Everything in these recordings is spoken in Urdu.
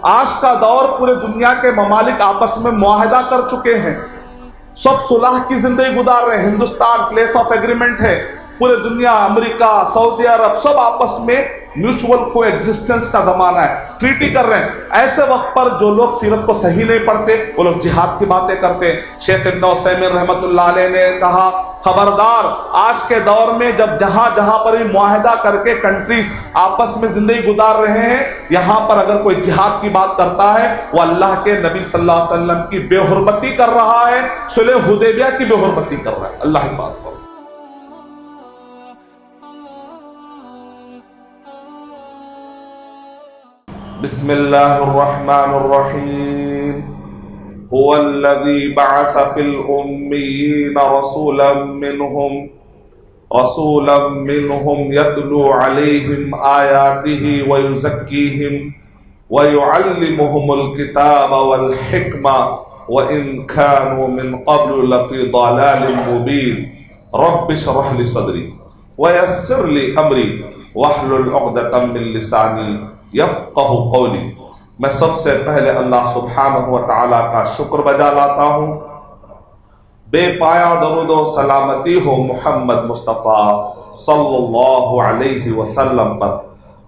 آج کا دور پورے دنیا کے ممالک آپس میں معاہدہ کر چکے ہیں، سب صلح کی زندگی گزار رہے ہیں۔ ہندوستان پلیس آف ایگریمنٹ ہے، پورے دنیا، امریکہ، سعودی عرب، سب آپس میں میوچول کو ایگزسٹنس کا زمانہ ہے، ٹریٹی کر رہے ہیں۔ ایسے وقت پر جو لوگ سیرت کو صحیح نہیں پڑھتے وہ لوگ جہاد کی باتیں کرتے ہیں۔ شیخ ابن عثیمین رحمۃ اللہ علیہ نے کہا خبردار، آج کے دور میں جب جہاں جہاں پر ہی معاہدہ کر کے کنٹریز آپس میں زندگی گزار رہے ہیں، یہاں پر اگر کوئی جہاد کی بات کرتا ہے وہ اللہ کے نبی صلی اللہ علیہ وسلم کی بے حرمتی کر رہا ہے، صلح حدیبیہ کی بے حرمتی کر رہا ہے۔ اللہ کی بات کرو۔ بسم اللہ الرحمن الرحیم هو الذی بعث فی الأمیین رسولا منہم یتلو علیہم آیاتہ ویزکیہم ویعلمہم الکتاب والحکمہ وإن كانوا من قبل لفی ضلال مبین رب اشرح لی صدری ویسر لی امری واحلل عقدۃ من لسانی یفقہ قولی۔ میں سب سے پہلے اللہ سبحانہ و تعالیٰ کا شکر بجا لاتا ہوں، بے پایا درود و سلامتی ہو محمد مصطفیٰ صلی اللہ علیہ وسلم پر۔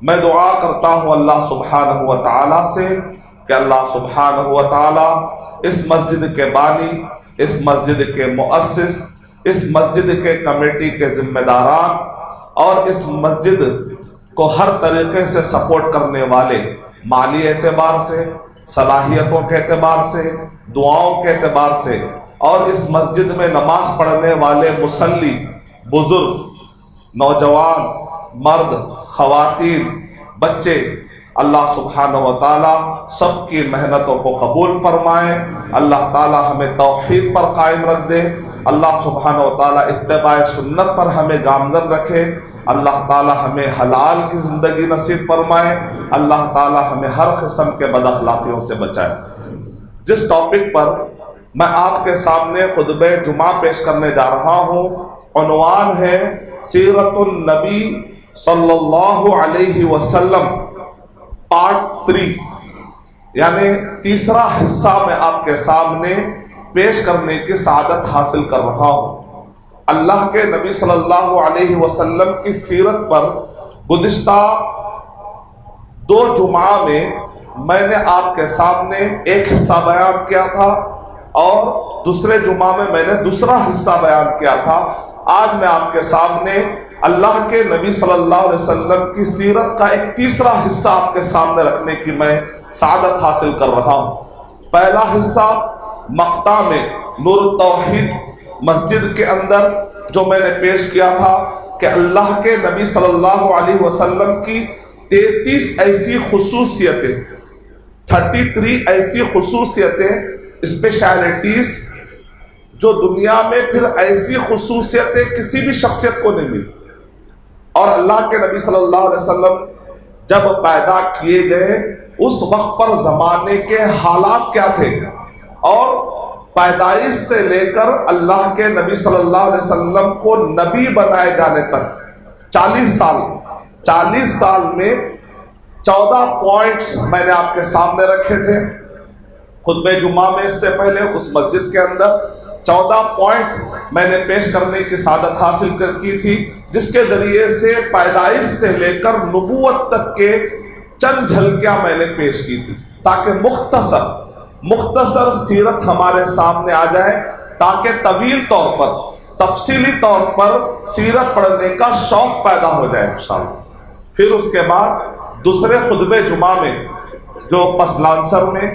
میں دعا کرتا ہوں اللہ سبحانہ و تعالیٰ سے کہ اللہ سبحانہ و تعالیٰ اس مسجد کے بانی، اس مسجد کے مؤسس، اس مسجد کے کمیٹی کے ذمہ داران اور اس مسجد کو ہر طریقے سے سپورٹ کرنے والے، مالی اعتبار سے، صلاحیتوں کے اعتبار سے، دعاؤں کے اعتبار سے، اور اس مسجد میں نماز پڑھنے والے مصلی، بزرگ، نوجوان، مرد، خواتین، بچے، اللہ سبحانہ و تعالیٰ سب کی محنتوں کو قبول فرمائے۔ اللہ تعالیٰ ہمیں توحید پر قائم رکھ دے، اللہ سبحانہ و تعالیٰ اتباع سنت پر ہمیں گامزن رکھے، اللہ تعالیٰ ہمیں حلال کی زندگی نصیب فرمائے، اللہ تعالیٰ ہمیں ہر قسم کے بد اخلاقیوں سے بچائے۔ جس ٹاپک پر میں آپ کے سامنے خطبہ جمعہ پیش کرنے جا رہا ہوں، عنوان ہے سیرت النبی صلی اللہ علیہ وسلم پارٹ 3، یعنی تیسرا حصہ میں آپ کے سامنے پیش کرنے کی سعادت حاصل کر رہا ہوں۔ اللہ کے نبی صلی اللہ علیہ وسلم کی سیرت پر گزشتہ 2 جمعہ میں نے آپ کے سامنے ایک حصہ بیان کیا تھا اور دوسرے جمعہ میں نے دوسرا حصہ بیان کیا تھا۔ آج میں آپ کے سامنے اللہ کے نبی صلی اللہ علیہ وسلم کی سیرت کا ایک تیسرا حصہ آپ کے سامنے رکھنے کی میں سعادت حاصل کر رہا ہوں۔ پہلا حصہ مقطع میں نور التوحید مسجد کے اندر جو میں نے پیش کیا تھا کہ اللہ کے نبی صلی اللہ علیہ وسلم کی 33 ایسی خصوصیتیں، 33 ایسی خصوصیتیں، اسپیشلٹیز جو دنیا میں پھر ایسی خصوصیتیں کسی بھی شخصیت کو نہیں ملی۔ اور اللہ کے نبی صلی اللہ علیہ وسلم جب پیدا کیے گئے اس وقت پر زمانے کے حالات کیا تھے، اور پیدائش سے لے کر اللہ کے نبی صلی اللہ علیہ وسلم کو نبی بنائے جانے تک 40 سال میں 14 پوائنٹس میں نے آپ کے سامنے رکھے تھے۔ خطبہ جمعہ میں اس سے پہلے اس مسجد کے اندر 14 پوائنٹ میں نے پیش کرنے کی سعادت حاصل کی تھی، جس کے ذریعے سے پیدائش سے لے کر نبوت تک کے چند جھلکیاں میں نے پیش کی تھی، تاکہ مختصر سیرت ہمارے سامنے آ جائے، تاکہ طویل طور پر، تفصیلی طور پر سیرت پڑھنے کا شوق پیدا ہو جائے انشاءاللہ۔ پھر اس کے بعد دوسرے خطبہ جمعہ میں جو پسلانسر میں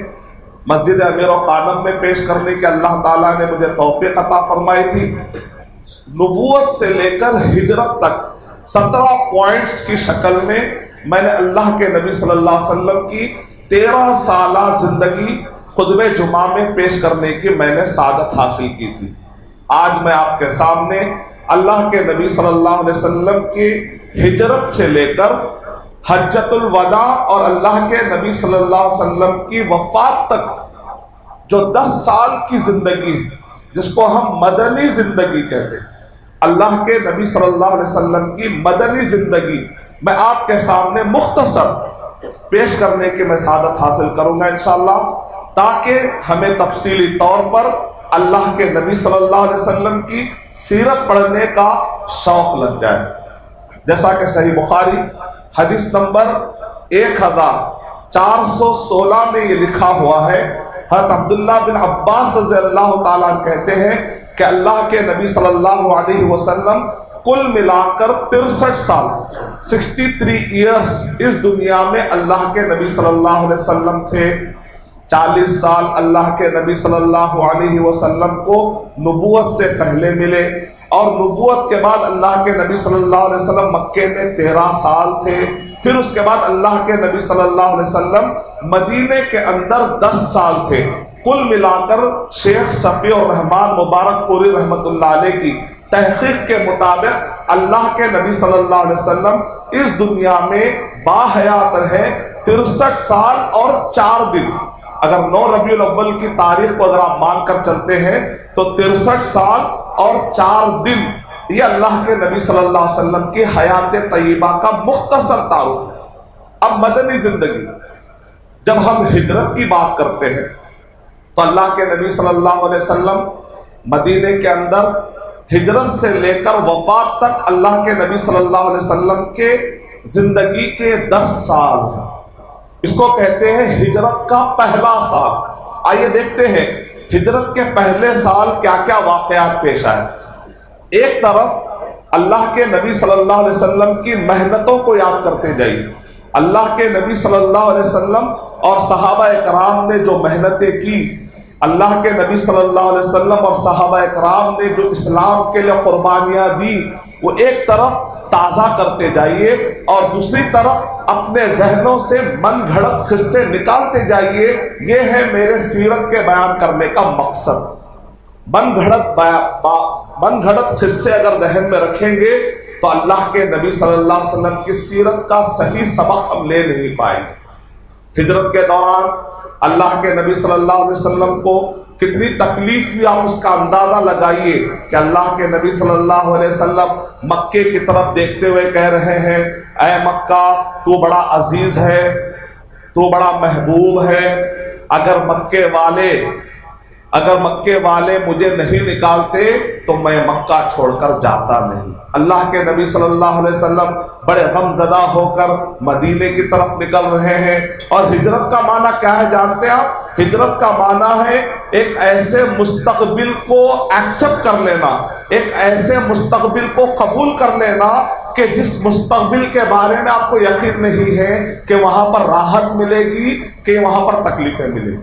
مسجد امیر و خانم میں پیش کرنے کے اللہ تعالیٰ نے مجھے توفیق عطا فرمائی تھی، نبوت سے لے کر ہجرت تک 17 پوائنٹس کی شکل میں نے اللہ کے نبی صلی اللہ علیہ وسلم کی 13 سالہ زندگی خطبہ جمعہ میں پیش کرنے کی میں نے سعادت حاصل کی تھی۔ آج میں آپ کے سامنے اللہ کے نبی صلی اللہ علیہ وسلم کی ہجرت سے لے کر حجۃ الوداع اور اللہ کے نبی صلی اللہ علیہ وسلم کی وفات تک جو 10 سال کی زندگی ہے، جس کو ہم مدنی زندگی کہتے ہیں، اللہ کے نبی صلی اللہ علیہ وسلم کی مدنی زندگی میں آپ کے سامنے مختصر پیش کرنے کی میں سعادت حاصل کروں گا انشاءاللہ، تاکہ ہمیں تفصیلی طور پر اللہ کے نبی صلی اللہ علیہ وسلم کی سیرت پڑھنے کا شوق لگ جائے۔ جیسا کہ صحیح بخاری حدیث نمبر 1416 میں یہ لکھا ہوا ہے، حضرت عبداللہ بن عباس رضی اللہ تعالیٰ کہتے ہیں کہ اللہ کے نبی صلی اللہ علیہ وسلم کل ملا کر 63 سال 63 ایئرس اس دنیا میں اللہ کے نبی صلی اللہ علیہ وسلم تھے۔ 40 سال اللہ کے نبی صلی اللہ علیہ وسلم کو نبوت سے پہلے ملے، اور نبوت کے بعد اللہ کے نبی صلی اللہ علیہ وسلم مکے میں 13 سال تھے۔ پھر اس کے بعد اللہ کے نبی صلی اللہ علیہ وسلم مدینے کے اندر 10 سال تھے۔ کل ملا کر شیخ صفی الرحمان مبارک پوری رحمۃ اللہ علیہ کی تحقیق کے مطابق اللہ کے نبی صلی اللہ علیہ وسلم اس دنیا میں باحیات رہے 63 سال اور 4 دن۔ اگر 9 ربیع الاول کی تاریخ کو اگر آپ مان کر چلتے ہیں تو 63 سال اور 4 دن یہ اللہ کے نبی صلی اللہ علیہ وسلم کی حیات طیبہ کا مختصر تعارف ہے۔ اب مدنی زندگی، جب ہم ہجرت کی بات کرتے ہیں تو اللہ کے نبی صلی اللہ علیہ وسلم مدینے کے اندر ہجرت سے لے کر وفات تک اللہ کے نبی صلی اللہ علیہ وسلم کے زندگی کے 10 سال ہیں۔ اس کو کہتے ہیں ہجرت کا پہلا سال۔ آئیے دیکھتے ہیں ہجرت کے پہلے سال کیا کیا واقعات پیش آئے۔ ایک طرف اللہ کے نبی صلی اللہ علیہ وسلم کی محنتوں کو یاد کرتے جائیے۔ اللہ کے نبی صلی اللہ علیہ وسلم اور صحابہ کرام نے جو محنتیں کی، اللہ کے نبی صلی اللہ علیہ وسلم اور صحابہ کرام نے جو اسلام کے لیے قربانیاں دی، وہ ایک طرف تازہ کرتے جائیے اور دوسری طرف اپنے ذہنوں سے من گھڑت قصے نکالتے جائیے۔ یہ ہے میرے سیرت کے بیان کرنے کا مقصد۔ من گھڑت قصے اگر ذہن میں رکھیں گے تو اللہ کے نبی صلی اللہ علیہ وسلم کی سیرت کا صحیح سبق ہم لے نہیں پائیں گے۔ ہجرت کے دوران اللہ کے نبی صلی اللہ علیہ وسلم کو کتنی تکلیف ہوئی، آپ اس کا اندازہ لگائیے کہ اللہ کے نبی صلی اللہ علیہ وسلم مکے کی طرف دیکھتے ہوئے کہہ رہے ہیں، اے مکہ تو بڑا عزیز ہے، تو بڑا محبوب ہے، اگر مکے والے مجھے نہیں نکالتے تو میں مکہ چھوڑ کر جاتا نہیں۔ اللہ کے نبی صلی اللہ علیہ وسلم بڑے غم زدہ ہو کر مدینے کی طرف نکل رہے ہیں۔ اور ہجرت کا معنی کیا ہے جانتے ہیں آپ؟ ہجرت کا معنی ہے ایک ایسے مستقبل کو ایکسپٹ کر لینا، ایک ایسے مستقبل کو قبول کر لینا کہ جس مستقبل کے بارے میں آپ کو یقین نہیں ہے کہ وہاں پر راحت ملے گی کہ وہاں پر تکلیفیں ملیں گی۔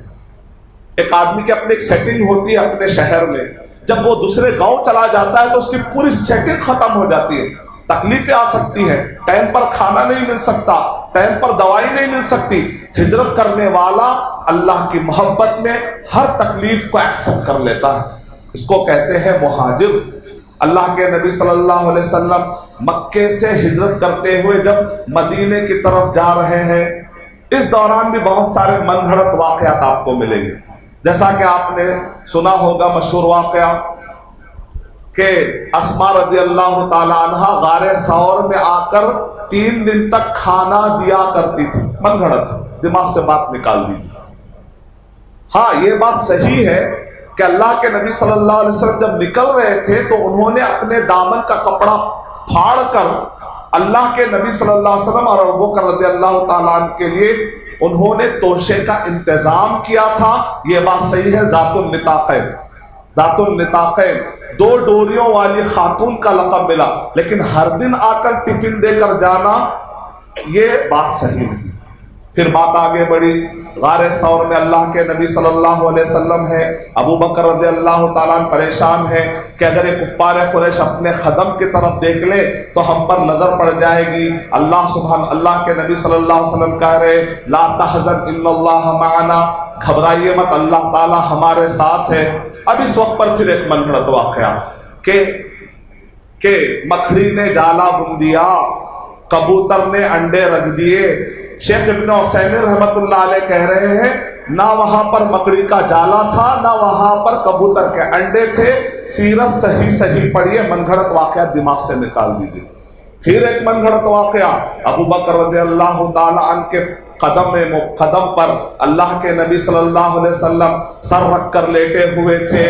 ایک آدمی کی اپنی ایک سیٹنگ ہوتی ہے اپنے شہر میں، جب وہ دوسرے گاؤں چلا جاتا ہے تو اس کی پوری سیٹنگ ختم ہو جاتی ہے، تکلیفیں آ سکتی ہیں، ٹائم پر کھانا نہیں مل سکتا، ٹائم پر دوائی نہیں مل سکتی۔ ہجرت کرنے والا اللہ کی محبت میں ہر تکلیف کو ایکسپٹ کر لیتا ہے، اس کو کہتے ہیں مہاجر۔ اللہ کے نبی صلی اللہ علیہ وسلم مکے سے ہجرت کرتے ہوئے جب مدینے کی طرف جا رہے ہیں، اس دوران بھی بہت سارے من گھڑت واقعات آپ کو ملیں گے۔ جیسا کہ آپ نے سنا ہوگا مشہور واقعہ کہ اسماء رضی اللہ تعالی عنہ غار ثور میں آ کر 3 دن تک کھانا دیا کرتی تھی۔ من گھڑت، دماغ سے بات نکال دیجیے۔ ہاں یہ بات صحیح ہے کہ اللہ کے نبی صلی اللہ علیہ وسلم جب نکل رہے تھے تو انہوں نے اپنے دامن کا کپڑا پھاڑ کر اللہ کے نبی صلی اللہ علیہ وسلم اور ابوبکر رضی اللہ تعالیٰ عنہ کے لیے انہوں نے توشے کا انتظام کیا تھا۔ یہ بات صحیح ہے، ذات النطاقین، ذات النطاقین 2 ڈوریوں والی خاتون کا لقب ملا، لیکن ہر دن آ کر ٹفن دے کر جانا یہ بات صحیح نہیں۔ پھر بات آگے بڑھی، غار ثور میں اللہ کے نبی صلی اللہ علیہ وسلم ہے، ابوبکر رضی اللہ تعالیٰ عنہ پریشان ہے کہ اگر یہ کفار قریش اپنے خدم کی طرف دیکھ لے تو ہم پر نظر پڑ جائے گی۔ اللہ کے نبی صلی اللہ علیہ وسلم کہہ رہے لا تحزن ان اللہ معنا، گھبرائیے مت، اللہ تعالیٰ ہمارے ساتھ ہے۔ اب اس وقت پر پھر ایک من گھڑت واقعہ کہ مکھڑی نے جالا بن دیا، کبوتر نے انڈے رکھ دیے۔ شیخ ابن عثیمین رحمت اللہ علیہ کہہ رہے ہیں نہ وہاں پر مکڑی کا جالا تھا نہ وہاں پر کبوتر کے انڈے تھے۔ سیرت صحیح پڑھیے، من گھڑت واقعات دماغ سے نکال دیجیے۔ پھر ایک من گھڑت واقعہ، ابوبکر رضی اللہ تعالی عنہ کے قدم پر اللہ کے نبی صلی اللہ علیہ وسلم سر رکھ کر لیٹے ہوئے تھے.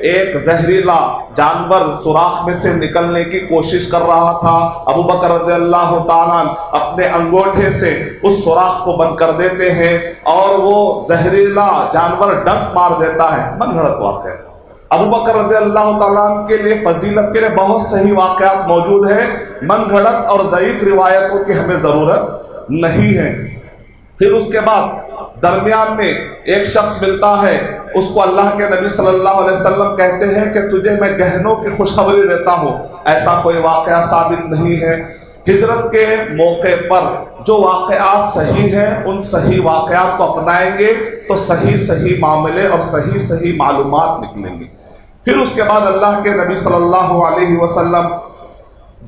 ایک زہریلا جانور سوراخ میں سے نکلنے کی کوشش کر رہا تھا. ابو بکر رضی اللہ تعالیٰ اپنے انگوٹھے سے اس سوراخ کو بند کر دیتے ہیں اور وہ زہریلا جانور ڈنک مار دیتا ہے. من گھڑت واقعہ. ابو بکر رضی اللہ تعالیٰ کے لیے فضیلت کے لیے بہت صحیح واقعات موجود ہیں. من گھڑت اور ضعیف روایتوں کی ہمیں ضرورت نہیں ہے. پھر اس کے بعد درمیان میں ایک شخص ملتا ہے, اس کو اللہ کے نبی صلی اللہ علیہ وسلم کہتے ہیں کہ تجھے میں گہنوں کی خوشخبری دیتا ہوں. ایسا کوئی واقعہ ثابت نہیں ہے. ہجرت کے موقع پر جو واقعات صحیح ہیں ان صحیح واقعات کو اپنائیں گے تو صحیح معاملے اور صحیح معلومات نکلیں گے. پھر اس کے بعد اللہ کے نبی صلی اللہ علیہ وسلم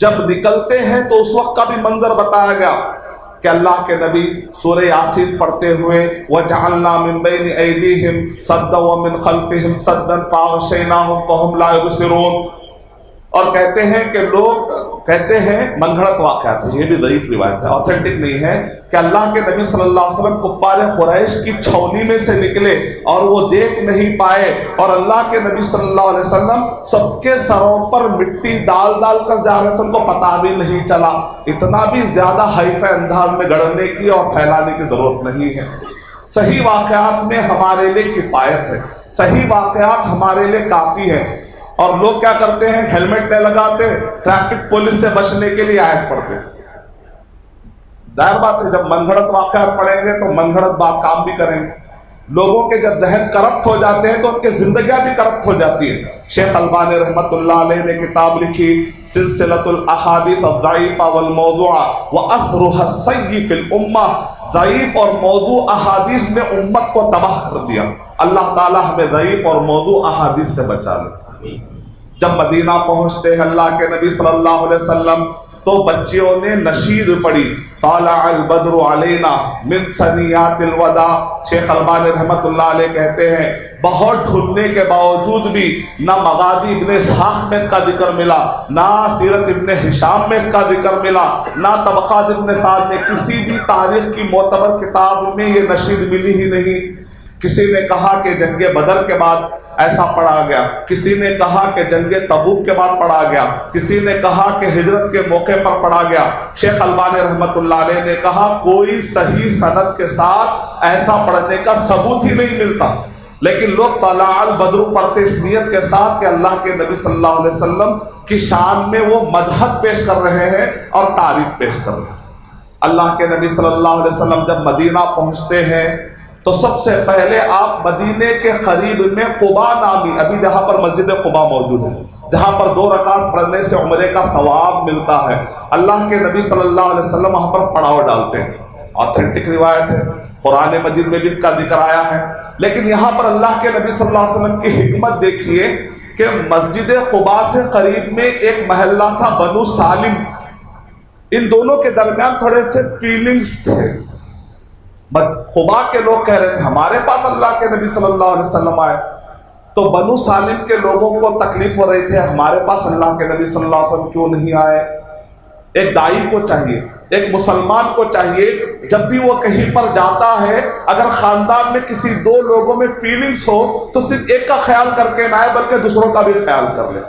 جب نکلتے ہیں تو اس وقت کا بھی منظر بتایا گیا کہ اللہ کے نبی سورہ یاسین پڑھتے ہوئے وَجَعَلْنَا مِن بَيْنِ أَيْدِيهِمْ سَدًّا وَمِنْ خَلْفِهِمْ سَدًّا فَأَغْشَيْنَاهُمْ فَهُمْ لَا يُبْصِرُونَ. اور کہتے ہیں کہ لوگ کہتے ہیں من گھڑت واقعات ہے, یہ بھی ضعیف روایت ہے, آتھینٹک نہیں ہے, کہ اللہ کے نبی صلی اللہ علیہ وسلم کفار قریش کی چھاؤنی میں سے نکلے اور وہ دیکھ نہیں پائے, اور اللہ کے نبی صلی اللہ علیہ وسلم سب کے سروں پر مٹی ڈال کر جا رہے تھے, ان کو پتہ بھی نہیں چلا. اتنا بھی زیادہ ہائفہ انداز میں گڑھنے کی اور پھیلانے کی ضرورت نہیں ہے. صحیح واقعات میں ہمارے لیے کفایت ہے, صحیح واقعات ہمارے لیے کافی ہے. اور لوگ کیا کرتے ہیں, ہیلمٹ نہیں لگاتے, ٹریفک پولیس سے بچنے کے لیے آیت پڑھتے. ظاہر بات ہے جب من گھڑت واقعات پڑھیں گے تو من گھڑت بات کام بھی کریں گے. لوگوں کے جب ذہن کرپٹ ہو جاتے ہیں تو ان کی زندگیاں بھی کرپٹ ہو جاتی ہیں. شیخ البانی رحمۃ اللہ علیہ نے کتاب لکھی سلسلۃ الاحادیث الضعیفہ والموضوعہ واثرها السیء فی الامہ. ضعیف اور موضوع احادیث نے امت کو تباہ کر دیا. اللہ تعالی ہمیں ضعیف اور موضوع احادیث سے بچا لے. جب مدینہ پہنچتے ہیں اللہ کے نبی صلی اللہ علیہ وسلم تو بچیوں نے نشید پڑھی طالع البدر علینا من ثنیات الوداع. شیخ البانی رحمۃ اللہ علیہ کہتے ہیں بہت ڈھونڈنے کے باوجود بھی نہ مغازی ابن اسحاق میں کا ذکر ملا, نہ سیرت ابن ہشام میں کا ذکر ملا, نہ طبقات ابن سعد میں, کسی بھی تاریخ کی معتبر کتاب میں یہ نشید ملی ہی نہیں. کسی نے کہا کہ جنگ بدر کے بعد ایسا پڑھا گیا, کسی نے کہا کہ جنگ تبوک کے بعد پڑھا گیا, کسی نے کہا کہ ہجرت کے موقع پر پڑھا گیا. شیخ البانی رحمۃ اللہ علیہ نے کہا کوئی صحیح سند کے ساتھ ایسا پڑھنے کا ثبوت ہی نہیں ملتا, لیکن لوگ طلع البدر پڑھتے اس نیت کے ساتھ کہ اللہ کے نبی صلی اللہ علیہ وسلم کی شان میں وہ مدحت پیش کر رہے ہیں اور تعریف پیش کر رہے ہیں. اللہ کے نبی صلی اللہ علیہ وسلم جب مدینہ پہنچتے ہیں تو سب سے پہلے آپ مدینے کے قریب میں قباء نامی, ابھی جہاں پر مسجد قباء موجود ہے, جہاں پر 2 رکعت پڑھنے سے عمرے کا ثواب ملتا ہے, اللہ کے نبی صلی اللہ علیہ وسلم وہاں پر پڑاؤ ڈالتے ہیں. آتھینٹک روایت ہے, قرآن مجید میں بھی اس کا ذکر آیا ہے. لیکن یہاں پر اللہ کے نبی صلی اللہ علیہ وسلم کی حکمت دیکھیے کہ مسجد قباء سے قریب میں ایک محلہ تھا بنو سالم. ان دونوں کے درمیان تھوڑے سے فیلنگز تھے. قباء کے لوگ کہہ رہے تھے ہمارے پاس اللہ کے نبی صلی اللہ علیہ وسلم آئے, تو بنو سالم کے لوگوں کو تکلیف ہو رہی تھی ہمارے پاس اللہ کے نبی صلی اللہ علیہ وسلم کیوں نہیں آئے. ایک دائی کو چاہیے, ایک مسلمان کو چاہیے جب بھی وہ کہیں پر جاتا ہے, اگر خاندان میں کسی 2 لوگوں میں فیلنگز ہو تو صرف ایک کا خیال کر کے نہ آئے بلکہ دوسروں کا بھی خیال کر لے.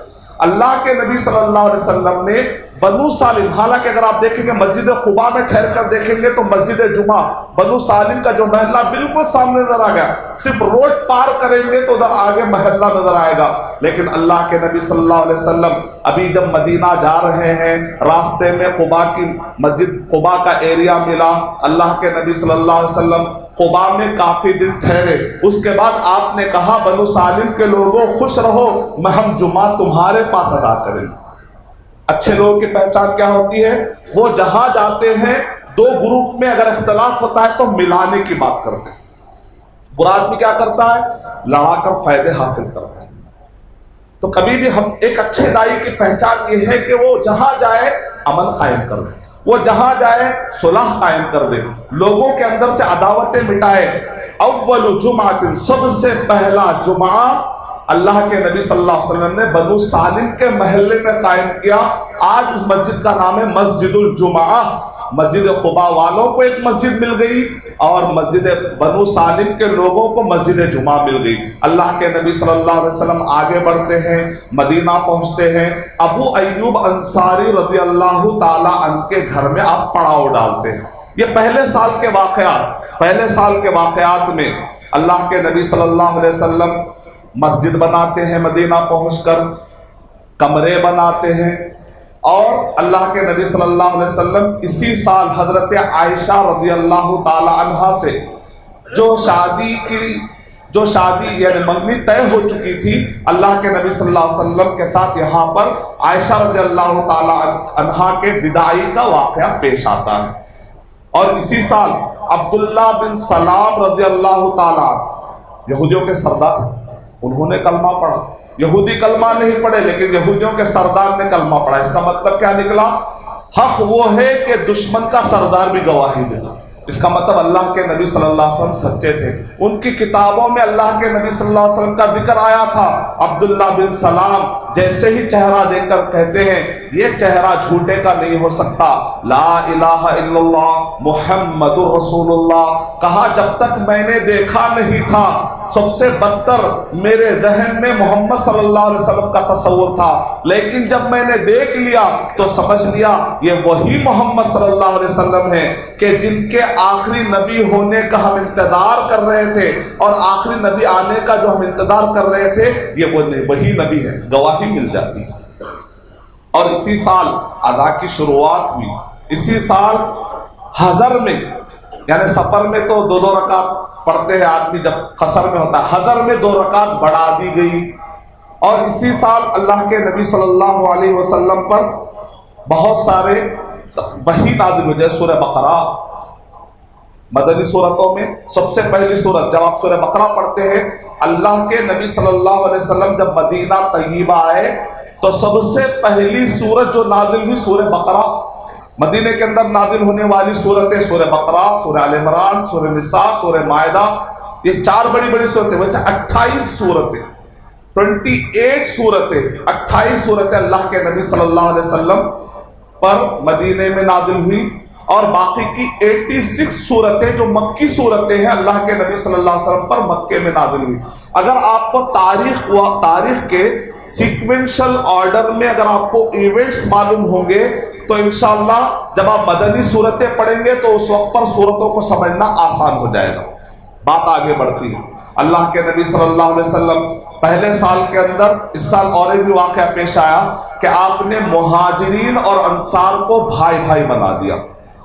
اللہ کے نبی صلی اللہ علیہ وسلم نے بنو سالم, حالانکہ اگر آپ دیکھیں گے مسجد قباء میں ٹھہر کر دیکھیں گے تو مسجد جمعہ بنو سالم کا جو محلہ بالکل سامنے نظر آ گیا, صرف روڈ پار کریں گے تو ادھر آگے محلہ نظر آئے گا. لیکن اللہ کے نبی صلی اللہ علیہ وسلم ابھی جب مدینہ جا رہے ہیں, راستے میں قباء کی مسجد قباء کا ایریا ملا. اللہ کے نبی صلی اللہ علیہ وسلم قباء میں کافی دن ٹھہرے. اس کے بعد آپ نے کہا بنو سالم کے لوگوں خوش رہو, ہم جمعہ تمہارے پاس ادا کریں گے. اچھے لوگوں کی پہچان کیا ہوتی ہے, وہ جہاں جاتے ہیں 2 گروپ میں اگر اختلاف ہوتا ہے تو ملانے کی بات کرتے ہیں. برا آدمی کیا کرتا ہے, لڑا کر فائدے حاصل کرتا ہے. تو کبھی بھی ہم ایک اچھے دائی کی پہچان یہ ہے کہ وہ جہاں جائے امن قائم کر دے, وہ جہاں جائے صلح قائم کر دے, لوگوں کے اندر سے عداوتیں مٹائے. اول جمعہ, سب سے پہلا جمعہ اللہ کے نبی صلی اللہ علیہ وسلم نے بنو سالم کے محلے میں قائم کیا. آج اس مسجد کا نام ہے مسجد الجمعہ. مسجد قباء والوں کو ایک مسجد مل گئی, اور مسجد بنو سالم کے لوگوں کو مسجد جمعہ مل گئی۔ اللہ کے نبی صلی اللہ علیہ وسلم آگے بڑھتے ہیں، مدینہ پہنچتے ہیں، ابو ایوب انصاری رضی اللہ تعالی عنہ کے گھر میں آپ پڑاؤ ڈالتے ہیں۔ یہ پہلے سال کے واقعات میں اللہ کے نبی صلی اللہ علیہ وسلم مسجد بناتے ہیں، مدینہ پہنچ کر کمرے بناتے ہیں، اور اللہ کے نبی صلی اللہ علیہ وسلم اسی سال حضرت عائشہ رضی اللہ تعالی عنہا سے جو شادی یعنی منگنی طے ہو چکی تھی، اللہ کے نبی صلی اللہ علیہ وسلم کے ساتھ یہاں پر عائشہ رضی اللہ تعالی عنہا کے بداعی کا واقعہ پیش آتا ہے۔ اور اسی سال عبداللہ بن سلام رضی اللہ تعالی یہودیوں کے سردار، انہوں نے کلمہ پڑھا۔ یہودی کلمہ نہیں پڑھے لیکن یہودیوں کے سردار نے کلمہ پڑھا۔ اس کا مطلب کیا نکلا؟ حق وہ ہے کہ دشمن کا سردار بھی گواہی دے۔ اس کا مطلب اللہ کے نبی صلی اللہ علیہ وسلم سچے تھے۔ ان کی کتابوں میں اللہ کے نبی صلی اللہ علیہ وسلم کا ذکر آیا تھا۔ عبداللہ بن سلام جیسے ہی چہرہ دیکھ کر کہتے ہیں یہ چہرہ جھوٹے کا نہیں ہو سکتا، لا الہ الا اللہ محمد رسول اللہ۔ کہا جب تک میں نے دیکھا نہیں تھا سب سے بدتر میرے ذہن میں محمد صلی اللہ علیہ وسلم کا تصور تھا، لیکن جب میں نے دیکھ لیا تو سمجھ لیا یہ وہی محمد صلی اللہ علیہ وسلم ہے کہ جن کے آخری نبی ہونے کا ہم انتظار کر رہے تھے، اور آخری نبی آنے کا جو ہم انتظار کر رہے تھے یہ وہی نبی ہے۔ گواہی مل جاتی۔ اور اسی سال ادا کی شروعات ہوئی۔ اسی سال حضر میں یعنی سفر میں تو دو رکعت پڑھتے ہیں آدمی، جب قصر میں ہوتا ہے حضر میں 2 رکعت بڑھا دی گئی۔ اور اسی سال اللہ کے نبی صلی اللہ علیہ وسلم پر بہت سارے وحی نازل ہوئے، جیسے سورہ بقرہ۔ مدنی صورتوں میں سب سے پہلی صورت جب آپ سورہ بقرہ پڑھتے ہیں، اللہ کے نبی صلی اللہ علیہ وسلم جب مدینہ طیبہ آئے تو سب سے پہلی سورت جو نازل ہوئی سورہ بقرہ۔ مدینے کے اندر نازل ہونے والی صورتیں سورہ بقرہ، سورہ آل عمران، سورہ نساء، سورہ مائدہ، یہ 4 بڑی صورتیں، ویسے 28 صورتیں 28 صورتیں اللہ کے نبی صلی اللہ علیہ وسلم پر مدینے میں نازل ہوئی، اور باقی کی 86 صورتیں جو مکی صورتیں ہیں اللہ کے نبی صلی اللہ علیہ وسلم پر مکے میں نازل ہوئی۔ اگر آپ کو تاریخ کے سیکوینشل آرڈر میں اگر آپ کو ایونٹس معلوم ہوں گے تو انشاءاللہ جب آپ مدنی صورتیں پڑھیں گے تو اس وقت پر صورتوں کو سمجھنا آسان ہو جائے گا۔ بات آگے بڑھتی ہے۔ اللہ کے نبی صلی اللہ علیہ وسلم پہلے سال کے اندر، اس سال اور ایک بھی واقعہ پیش آیا کہ آپ نے مہاجرین اور انصار کو بھائی بھائی بنا دیا۔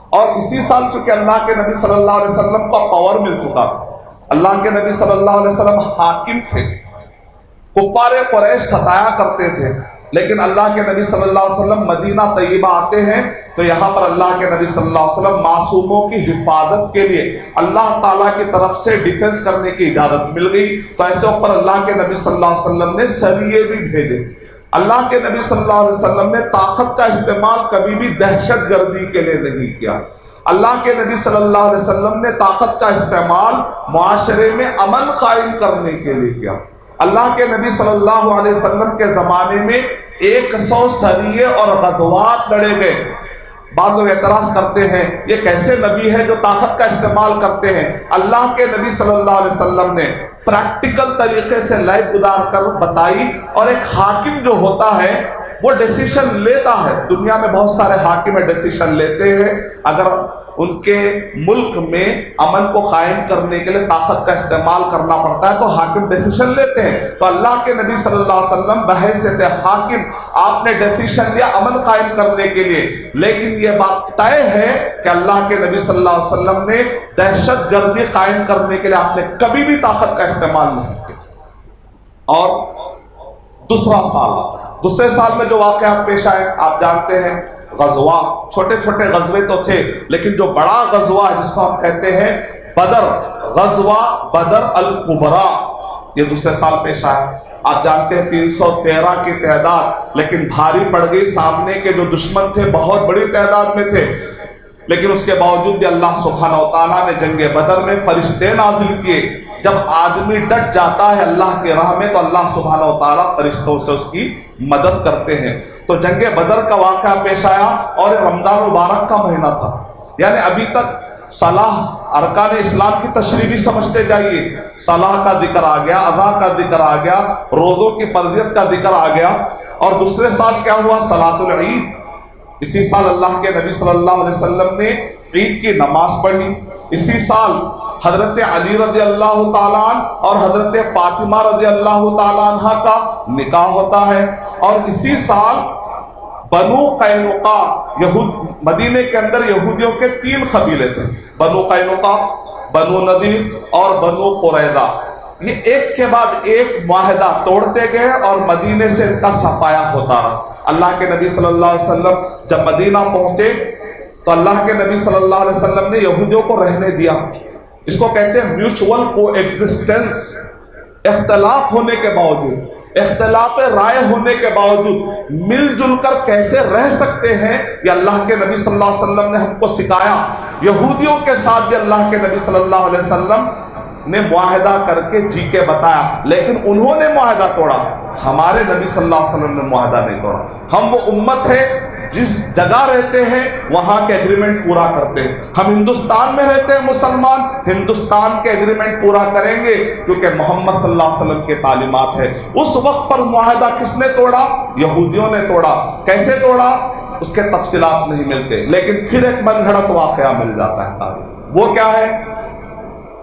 اور اسی سال چونکہ اللہ کے نبی صلی اللہ علیہ وسلم کو پاور مل چکا تھا، اللہ کے نبی صلی اللہ علیہ وسلم حاکم تھے، کفار قریش ستایا کرتے تھے، لیکن اللہ کے نبی صلی اللہ علیہ وسلم مدینہ طیبہ آتے ہیں تو یہاں پر اللہ کے نبی صلی اللہ علیہ وسلم معصوموں کی حفاظت کے لیے اللہ تعالیٰ کی طرف سے ڈیفنس کرنے کی اجازت مل گئی۔ تو ایسے اوپر اللہ کے نبی صلی اللہ علیہ وسلم نے سریے بھی بھیجے۔ اللہ کے نبی صلی اللہ علیہ وسلم نے طاقت کا استعمال کبھی بھی دہشت گردی کے لیے نہیں کیا۔ اللہ کے نبی صلی اللہ علیہ وسلم نے طاقت کا استعمال معاشرے میں امن قائم کرنے کے لیے کیا۔ اللہ کے نبی صلی اللہ علیہ وسلم کے زمانے میں 100 سریے اور غزوات لڑے گئے۔ بعض لوگ اعتراض کرتے ہیں یہ کیسے نبی ہے جو طاقت کا استعمال کرتے ہیں؟ اللہ کے نبی صلی اللہ علیہ وسلم نے پریکٹیکل طریقے سے لائف گزار کر بتائی، اور ایک حاکم جو ہوتا ہے وہ ڈیسیشن لیتا ہے۔ دنیا میں بہت سارے حاکم ڈیسیشن لیتے ہیں، اگر ان کے ملک میں امن کو قائم کرنے کے لیے طاقت کا استعمال کرنا پڑتا ہے تو حاکم ڈیسیشن لیتے ہیں۔ تو اللہ کے نبی صلی اللہ علیہ وسلم بحیثیت حاکم آپ نے ڈیسیشن لیا امن قائم کرنے کے لیے، لیکن یہ بات طے ہے کہ اللہ کے نبی صلی اللہ علیہ وسلم نے دہشت گردی قائم کرنے کے لیے آپ نے کبھی بھی طاقت کا استعمال نہیں کیا۔ اور دوسرا سال آتا ہے، دوسرے سال میں جو واقعات پیش آئے آپ جانتے ہیں۔ غزوہ، چھوٹے چھوٹے غزوے تو تھے لیکن جو بڑا غزوہ ہے جس کو ہم کہتے ہیں بدر، غزوہ بدر الکبریٰ، یہ دوسرے سال پیش آیا۔ آپ جانتے ہیں 313 کی تعداد، لیکن بھاری پڑ گئی، سامنے کے جو دشمن تھے بہت بڑی تعداد میں تھے، لیکن اس کے باوجود بھی اللہ سبحانہ و تعالیٰ نے جنگ بدر میں فرشتے نازل کیے۔ جب آدمی ڈٹ جاتا ہے اللہ کی راہ میں تو اللہ سبحانہ و تعالیٰ فرشتوں سے اس کی مدد کرتے ہیں۔ تو جنگ بدر کا واقعہ پیش آیا، اور رمضان مبارک کا مہینہ تھا، یعنی ابھی تک صلاح ارکان اسلام کی تشریح بھی سمجھتے جائیے. صلاح کا ذکر آ گیا, اذا کا ذکر آ گیا, روزوں کی فرضیت کا ذکر آ گیا. اور دوسرے سال کیا ہوا؟ صلاۃ العید. اسی سال اللہ کے نبی صلی اللہ علیہ وسلم نے عید کی نماز پڑھی. اسی سال حضرت علی رضی اللہ تعالیٰ عنہ اور حضرت فاطمہ رضی اللہ تعالیٰ عنہ کا نکاح ہوتا ہے. اور اسی سال بنو قینقاع, مدینے کے اندر یہودیوں کے 3 قبیلے تھے, بنو قینقاع, بنو نذیر اور بنو قریظہ. یہ ایک کے بعد ایک معاہدہ توڑتے گئے اور مدینے سے ان کا صفایا ہوتا رہا. اللہ کے نبی صلی اللہ علیہ وسلم جب مدینہ پہنچے تو اللہ کے نبی صلی اللہ علیہ وسلم نے یہودیوں کو رہنے دیا. اس کو کہتے ہیں میوچول کو ایگزسٹنس. اختلاف ہونے کے باوجود, اختلاف رائے ہونے کے باوجود مل جل کر کیسے رہ سکتے ہیں, یہ اللہ کے نبی صلی اللہ علیہ وسلم نے ہم کو سکھایا. یہودیوں کے ساتھ بھی اللہ کے نبی صلی اللہ علیہ وسلم نے معاہدہ کر کے جی کے بتایا, لیکن انہوں نے معاہدہ توڑا. ہمارے نبی صلی اللہ علیہ وسلم نے معاہدہ نہیں توڑا. ہم وہ امت ہے جس جگہ رہتے ہیں وہاں کے ایگریمنٹ پورا کرتے ہیں. ہم ہندوستان میں رہتے ہیں مسلمان, ہندوستان کے ایگریمنٹ پورا کریں گے کیونکہ محمد صلی اللہ علیہ وسلم کے تعلیمات ہے. اس وقت پر معاہدہ کس نے توڑا؟ یہودیوں نے توڑا. کیسے توڑا اس کے تفصیلات نہیں ملتے, لیکن پھر ایک من گھڑت واقعہ مل جاتا ہے. وہ کیا ہے؟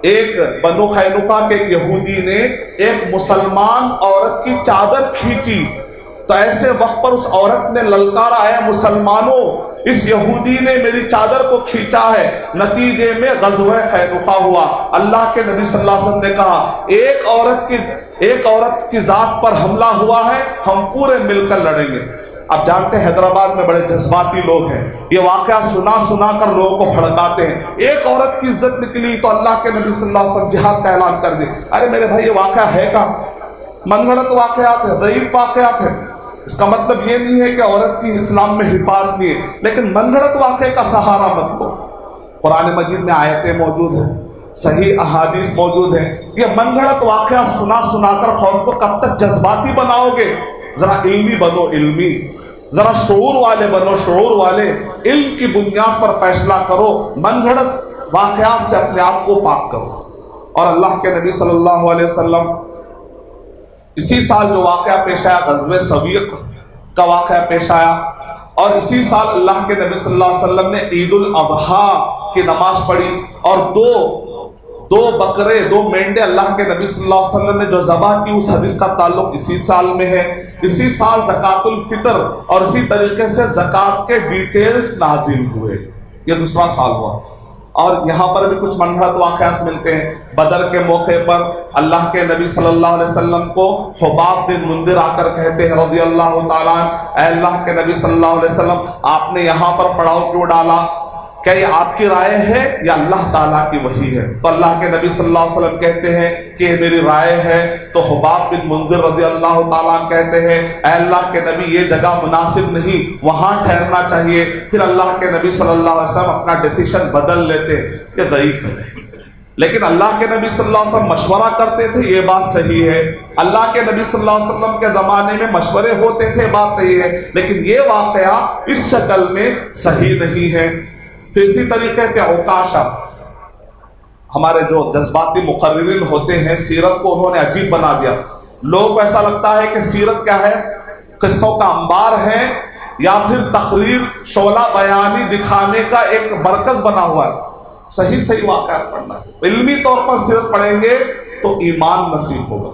ایک بنو قینقاع کے یہودی نے ایک مسلمان عورت کی چادر کھینچی تو ایسے وقت پر اس عورت نے للکارا, ہے مسلمانوں اس یہودی نے میری چادر کو کھینچا ہے. نتیجے میں غزوہ قینقاع ہوا. اللہ کے نبی صلی اللہ علیہ وسلم نے کہا ایک عورت کی ذات پر حملہ ہوا ہے, ہم پورے مل کر لڑیں گے. اب جانتے ہیں حیدرآباد میں بڑے جذباتی لوگ ہیں, یہ واقعہ سنا کر لوگوں کو بھڑکاتے ہیں. ایک عورت کی عزت نکلی تو اللہ کے نبی صلی اللہ علیہ وسلم جہاد کا اعلان کر دی. ارے میرے بھائی یہ واقعہ ہے کا من گھڑت واقعات ہے, ضعیف واقعات ہیں. اس کا مطلب یہ نہیں ہے کہ عورت کی اسلام میں حفاظت نہیں ہے, لیکن من گھڑت واقعے کا سہارا مت لو. قرآن مجید میں آیتیں موجود ہیں, صحیح احادیث موجود ہیں. یہ من گھڑت واقعہ سنا کر قوم کو کب تک جذباتی بناؤ گے؟ ذرا علمی بنو, علمی, ذرا شعور والے بنو, شعور والے. علم کی بنیاد پر فیصلہ کرو, من گھڑت واقعات سے اپنے آپ کو پاک کرو. اور اللہ کے نبی صلی اللہ علیہ وسلم اسی سال جو واقعہ پیش آیا, غزوہ سویق کا واقعہ پیش آیا, اور اسی سال اللہ کے نبی صلی اللہ علیہ وسلم نے عید الاضحیٰ کی نماز پڑھی, اور دو بکرے, 2 مینڈے اللہ کے نبی صلی اللہ علیہ وسلم نے جو ذبح کی, اس حدیث کا تعلق اسی سال میں ہے. اسی سال زکوٰۃ الفطر اور اسی طریقے سے زکوٰۃ کے ڈیٹیلز نازل ہوئے. یہ دوسرا سال ہوا. اور یہاں پر بھی کچھ من گھڑت واقعات ملتے ہیں. بدر کے موقع پر اللہ کے نبی صلی اللہ علیہ وسلم کو حباب بن منذر آ کر کہتے ہیں رضی اللہ تعالیٰ عنہ, اے اللہ کے نبی صلی اللہ علیہ وسلم آپ نے یہاں پر پڑاؤ کیوں ڈالا؟ کیا یہ آپ کی رائے ہے یا اللہ تعالیٰ کی وحی ہے؟ تو اللہ کے نبی صلی اللہ علیہ وسلم کہتے ہیں کہ یہ میری رائے ہے. تو حباب بن منذر رضی اللہ تعالیٰ عنہ کہتے ہیں اے اللہ کے نبی یہ جگہ مناسب نہیں, وہاں ٹھہرنا چاہیے. پھر اللہ کے نبی صلی اللہ علیہ وسلم اپنا ڈیسیشن بدل لیتے. یہ ضعیف ہے, لیکن اللہ کے نبی صلی اللہ علیہ وسلم مشورہ کرتے تھے, یہ بات صحیح ہے. اللہ کے نبی صلی اللہ علیہ وسلم کے زمانے میں مشورے ہوتے تھے, بات صحیح ہے, لیکن یہ واقعہ اس شکل میں صحیح نہیں ہے. تو اسی طریقے سے عکاشہ, ہمارے جو جذباتی مقررین ہوتے ہیں سیرت کو انہوں نے عجیب بنا دیا. لوگ کو ایسا لگتا ہے کہ سیرت کیا ہے, قصوں کا انبار ہے یا پھر تقریر, شعلہ بیانی دکھانے کا ایک مرکز بنا ہوا ہے. صحیح واقعات پڑھنا ہے. علمی طور پر سیرت پڑھیں گے تو ایمان نصیب ہوگا.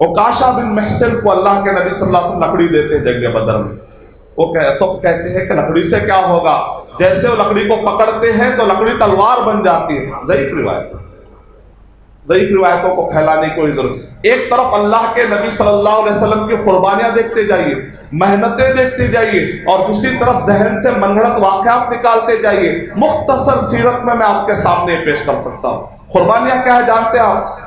عکاشہ بن محصن کو اللہ کے نبی صلی اللہ علیہ وسلم لکڑی دیتے ہیں جنگ بدر میں. وہ کہتے ہیں کہ لکڑی سے کیا ہوگا, جیسے وہ لکڑی کو پکڑتے ہیں تو لکڑی تلوار بن جاتی ہے. ضعیف روایتوں کو پھیلانے کی کوئی ضرورت. ایک طرف اللہ کے نبی صلی اللہ علیہ وسلم کی قربانیاں دیکھتے جائیے, محنتیں دیکھتے جائیے, اور دوسری طرف ذہن سے من گھڑت واقعات نکالتے جائیے. مختصر سیرت میں آپ کے سامنے پیش کر سکتا ہوں. قربانیاں کیا ہے جانتے ہیں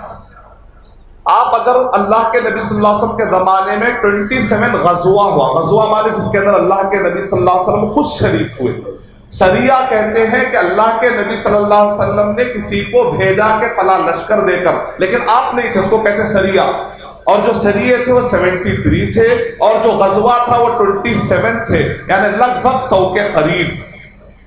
آپ اگر اللہ کے نبی صلی اللہ علیہ وسلم کے زمانے میں 27 غزوہ ہوا, غزوہ مانے جس کے اندر اللہ کے نبی صلی اللہ علیہ وسلم خود شریک ہوئے. سریہ کہتے ہیں کہ اللہ کے نبی صلی اللہ علیہ وسلم نے کسی کو بھیجا کہ فلاں لشکر دے کر, لیکن آپ نہیں تھے, اس کو کہتے ہیں سریہ. اور جو سریے تھے وہ 73 تھے, اور جو غزوہ تھا وہ 27 تھے, یعنی لگ بھگ 100 کے قریب.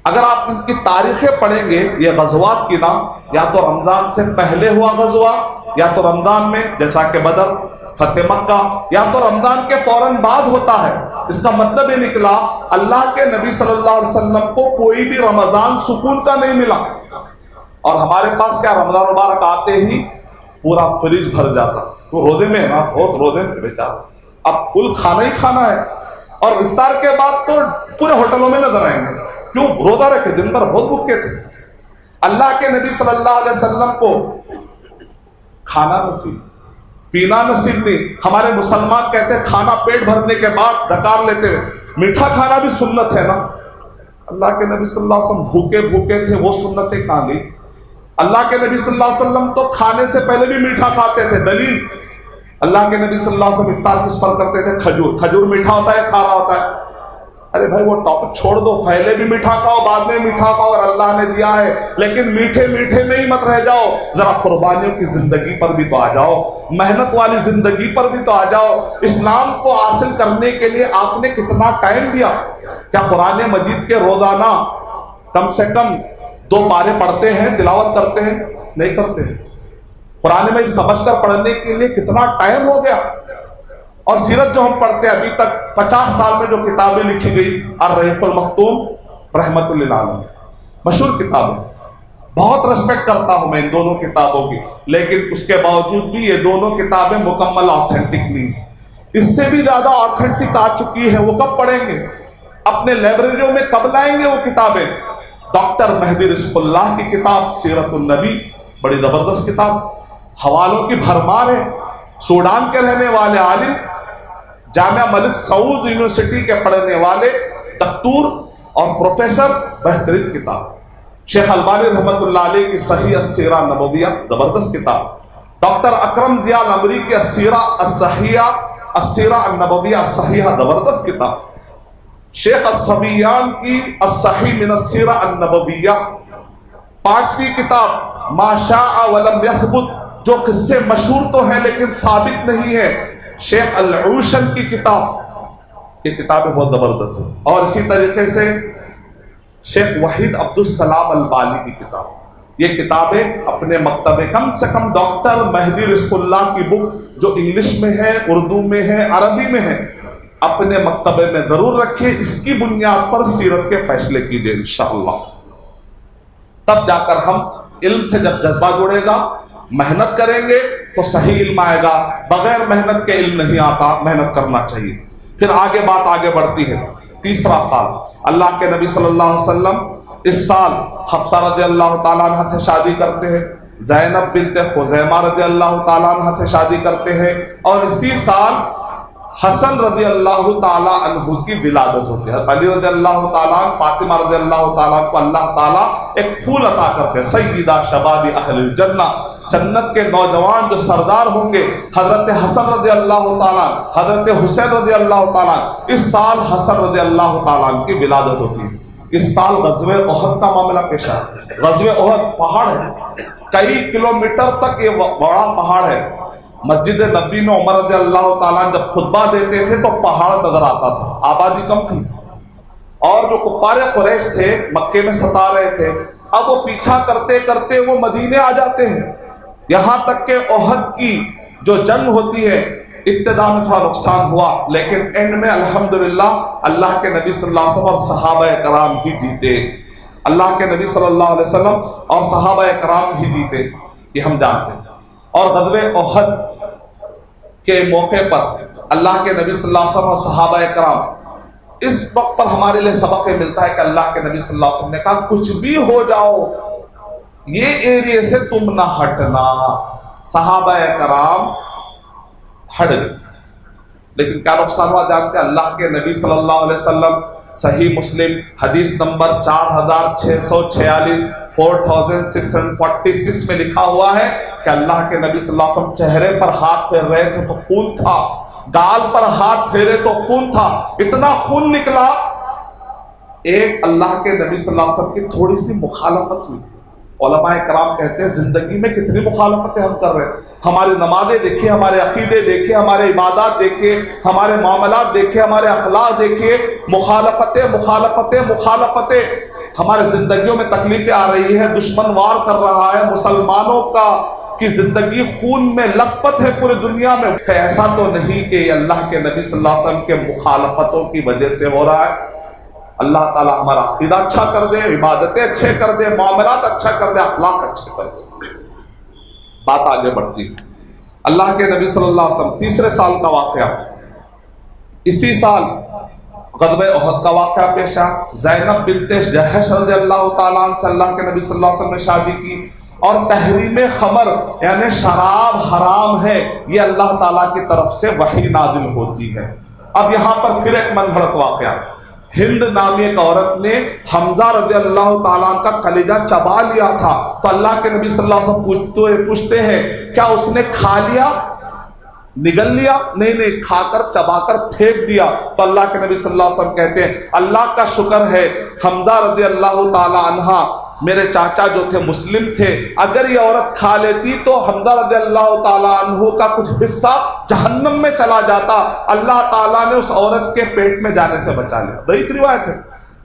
اگر آپ ان کی تاریخیں پڑھیں گے یہ غزوات کی نا، یا تو رمضان سے پہلے ہوا غزوہ، یا تو رمضان میں جیسا کہ بدر، فتح مکہ، یا تو رمضان کے فوراً بعد ہوتا ہے۔ اس کا مطلب یہ نکلا اللہ کے نبی صلی اللہ علیہ وسلم کو کوئی بھی رمضان سکون کا نہیں ملا، اور ہمارے پاس کیا رمضان مبارک آتے ہی پورا فریج بھر جاتا۔ وہ روزے میں ہے نا، بہت روزے میں بیچارہ، اب فل کھانا ہی کھانا ہے، اور افطار کے بعد تو پورے ہوٹلوں میں نظر آئیں گے، کیوں؟ روزہ رکھے، دن بھر بہت بھوکے تھے۔ اللہ کے نبی صلی اللہ علیہ وسلم کو کھانا نصیب، پینا نصیب نہیں۔ ہمارے مسلمان کہتے ہیں کھانا پیٹ بھرنے کے بعد ڈکار لیتے ہیں، میٹھا کھانا بھی سنت ہے نا۔ اللہ کے نبی صلی اللہ علیہ وسلم بھوکے بھوکے تھے، وہ سنتیں کہاں گئی؟ اللہ کے نبی صلی اللہ علیہ وسلم تو کھانے سے پہلے بھی میٹھا کھاتے تھے۔ دلیل، اللہ کے نبی صلی اللہ علیہ وسلم افطار کس پر کرتے تھے؟ کھجور۔ کھجور میٹھا ہوتا ہے، کھارا ہوتا ہے؟ ارے بھائی وہ ٹاپک چھوڑ دو، پہلے بھی میٹھا کھاؤ، بعد میں میٹھا کھاؤ، اور اللہ نے دیا ہے، لیکن میٹھے میٹھے میں ہی مت رہ جاؤ، ذرا قربانیوں کی زندگی پر بھی تو آ جاؤ، محنت والی زندگی پر بھی تو آ جاؤ۔ اسلام کو حاصل کرنے کے لیے آپ نے کتنا ٹائم دیا؟ کیا قرآن مجید کے روزانہ کم سے کم 2 پارے پڑھتے ہیں، تلاوت کرتے ہیں؟ نہیں کرتے ہیں۔ قرآن میں سمجھ کر پڑھنے کے لیے کتنا ٹائم ہو گیا؟ اور سیرت جو ہم پڑھتے ہیں ابھی تک 50 سال میں جو کتابیں لکھی گئی، الرحیق المختوم رحمت للعالمین، مشہور کتاب ہے، بہت ریسپیکٹ کرتا ہوں میں ان دونوں کتابوں کی، لیکن اس کے باوجود بھی یہ دونوں کتابیں مکمل آتھینٹک نہیں، اس سے بھی زیادہ آتھینٹک آ چکی ہیں۔ وہ کب پڑھیں گے؟ اپنے لائبریریوں میں کب لائیں گے وہ کتابیں؟ ڈاکٹر مہدی رزق اللہ کی کتاب سیرت النبی، بڑی زبردست کتاب، حوالوں کی بھرمار ہے، سوڈان کے رہنے والے عالم، جامعہ ملک سعود یونیورسٹی کے پڑھنے والے دکتور اور پروفیسر، بہترین کتاب۔ شیخ البانی رحمت اللہ علیہ کی صحیح السیرہ النبویہ، زبردست کتاب۔ ڈاکٹر اکرم ضیاء العمری کی السیرہ الصحیحہ، السیرہ النبویہ الصحیحہ، زبردست کتاب۔ شیخ الصبیان کی الصحیح من السیرہ النبویہ، 5ویں کتاب ما شاء ولم یثبت، جو قصے مشہور تو ہیں لیکن ثابت نہیں ہے، شیخ العوشن کی کتاب، یہ کتابیں بہت زبردست ہیں۔ اور اسی طریقے سے شیخ وحید عبدالسلام البانی کی کتاب، یہ کتابیں اپنے مکتبے، کم سے کم ڈاکٹر مہدی رزق اللہ کی بک جو انگلش میں ہے، اردو میں ہے، عربی میں ہے، اپنے مکتبے میں ضرور رکھیں۔ اس کی بنیاد پر سیرت کے فیصلے کیجئے انشاءاللہ، تب جا کر ہم علم سے جب جذبہ جڑے گا، محنت کریں گے تو صحیح علم آئے گا، بغیر محنت کے علم نہیں آتا، محنت کرنا چاہیے۔ پھر آگے بات آگے بڑھتی ہے۔ 3 سال اللہ کے نبی صلی اللہ علیہ وسلم اس سال حفصہ رضی اللہ تعالیٰ عنہ سے شادی کرتے ہیں، زینب بنت خزیمہ رضی اللہ تعالیٰ عنہ سے شادی کرتے ہیں، اور اسی سال حسن رضی اللہ تعالیٰ عنہ کی ولادت ہوتی ہے۔ علی رضی اللہ تعالیٰ عنہ، فاطمہ رضی اللہ تعالیٰ عنہ کو اللہ تعالیٰ ایک پھول عطا کرتے ہیں، سیدہ شباب اہل الجنہ، جنت کے نوجوان جو سردار ہوں گے، حضرت حسن رضی اللہ تعالیٰ، حضرت حسین رضی اللہ تعالیٰ۔ اس سال حسن رضی اللہ تعالیٰ کی ولادت ہوتی ہے۔ اس سال غزوہ احد کا معاملہ پیش ہے۔ غزوہ احد پہاڑ ہے، کئی کلومیٹر تک یہ بڑا پہاڑ ہے۔ مسجد نبی میں عمر رضی اللہ تعالیٰ جب خطبہ دیتے تھے تو پہاڑ نظر آتا تھا، آبادی کم تھی، اور جو کفار قریش تھے مکے میں ستا رہے تھے، اب وہ پیچھا کرتے کرتے وہ مدینے آ جاتے ہیں، یہاں تک کہ احد کی جو جنگ ہوتی ہے ابتدا میں تھوڑا نقصان ہوا، لیکن اینڈ میں الحمدللہ اللہ کے نبی صلی اللہ علیہ وسلم اور صحابہ کرام ہی جیتے، اللہ کے نبی صلی اللہ علیہ وسلم اور صحابہ کرام ہی جیتے، یہ ہم جانتے ہیں۔ اور غزوہ احد کے موقع پر اللہ کے نبی صلی اللہ علیہ وسلم اور صحابہ کرام، اس وقت پر ہمارے لیے سبق یہ ملتا ہے کہ اللہ کے نبی صلی اللہ علیہ وسلم نے کہا کچھ بھی ہو جاؤ یہ ایریے سے تم نہ ہٹنا۔ صحابہ کرام ہٹ گئے، لیکن کیا نقصان ہوا جانتے ہیں؟ اللہ کے نبی صلی اللہ علیہ وسلم، صحیح مسلم حدیث نمبر 4646 4646 میں لکھا ہوا ہے کہ اللہ کے نبی صلی اللہ علیہ وسلم چہرے پر ہاتھ پھیر رہے تھے تو خون تھا، گال پر ہاتھ پھیرے تو خون تھا، اتنا خون نکلا۔ ایک اللہ کے نبی صلی اللہ علیہ وسلم کی تھوڑی سی مخالفت ہوئی۔ علماء کرام کہتے ہیں زندگی میں کتنی مخالفتیں ہم کر رہے ہیں، ہماری نمازیں دیکھیے، ہمارے عقیدے دیکھیے، ہمارے عبادات دیکھیے، ہمارے معاملات دیکھیے، ہمارے اخلاق دیکھیے، مخالفتیں مخالفتیں مخالفتیں۔ ہمارے زندگیوں میں تکلیفیں آ رہی ہے، دشمن وار کر رہا ہے، مسلمانوں کی زندگی خون میں لت پت ہے پورے دنیا میں، کہ ایسا تو نہیں کہ یہ اللہ کے نبی صلی اللہ علیہ وسلم کے مخالفتوں کی وجہ سے ہو رہا ہے۔ اللہ تعالی ہمارا عقیدہ اچھا کر دے، عبادتیں اچھے کر دے، معاملات اچھا کر دے، اخلاق اچھے کر دے۔ بات آگے بڑھتی، اللہ کے نبی صلی اللہ علیہ وسلم تیسرے سال کا واقعہ، اسی سال غزوہ احد کا واقعہ پیش آیا۔ زینب بنت جحش رضی اللہ تعالیٰ عنہ سے اللہ کے نبی صلی اللہ علیہ وسلم نے شادی کی، اور تحریم خمر یعنی شراب حرام ہے، یہ اللہ تعالیٰ کی طرف سے وحی نازل ہوتی ہے۔ اب یہاں پر پھر ایک من گھڑت واقعہ، ہند نامی ایک عورت نے حمزہ رضی اللہ تعالیٰ عنہ کا کلیجہ چبا لیا تھا، تو اللہ کے نبی صلی اللہ علیہ وسلم پوچھتے ہیں کیا اس نے کھا لیا، نگل لیا؟ نہیں، کھا کر چبا کر پھینک دیا۔ تو اللہ کے نبی صلی اللہ علیہ وسلم کہتے ہیں اللہ کا شکر ہے حمزہ رضی اللہ تعالی عنہ میرے چاچا جو تھے مسلم تھے، اگر یہ عورت کھا لیتی تو حمزہ رضی اللہ تعالی عنہ کا کچھ حصہ جہنم میں چلا جاتا، اللہ تعالیٰ نے اس عورت کے پیٹ میں جانے سے بچا لیا۔ ضعیف روایت ہے،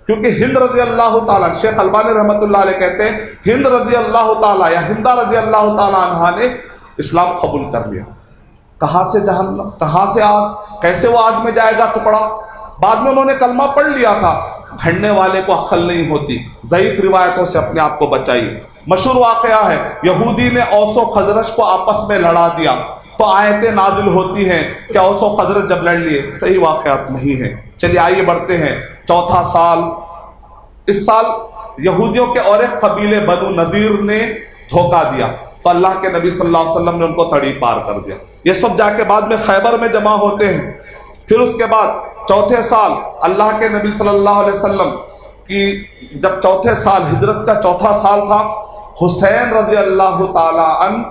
کیونکہ ہند رضی اللہ تعالیٰ، شیخ البانی رحمۃ اللہ علیہ کہتے ہیں ہند رضی اللہ تعالیٰ یا ہندہ رضی اللہ تعالیٰ عنہ نے اسلام قبول کر لیا۔ کہاں سے جہنم، کہاں سے آگ، کیسے وہ آگ میں جائے گا ٹکڑا؟ بعد میں انہوں نے کلمہ پڑھ لیا تھا۔ گھڑنے والے کو عقل نہیں ہوتی، ضعیف روایتوں سے اپنے آپ کو بچائیے۔ مشہور واقعہ ہے، یہودی نے اوس و خزرج کو آپس میں لڑا دیا تو آیتیں نازل ہوتی ہیں کہ اوس و خزرج جب لڑ لیے، صحیح واقعات نہیں ہیں۔ چلیے آئیے بڑھتے ہیں، چوتھا سال، اس سال یہودیوں کے اور ایک قبیلے بنو نذیر نے دھوکہ دیا تو اللہ کے نبی صلی اللہ علیہ وسلم نے ان کو تڑی پار کر دیا۔ یہ سب جا کے بعد میں خیبر میں جمع ہوتے ہیں۔ پھر اس کے بعد چوتھے سال اللہ کے نبی صلی اللہ علیہ وسلم کی جب چوتھے سال ہجرت کا چوتھا سال تھا، حسین رضی اللہ تعالیٰ عنہ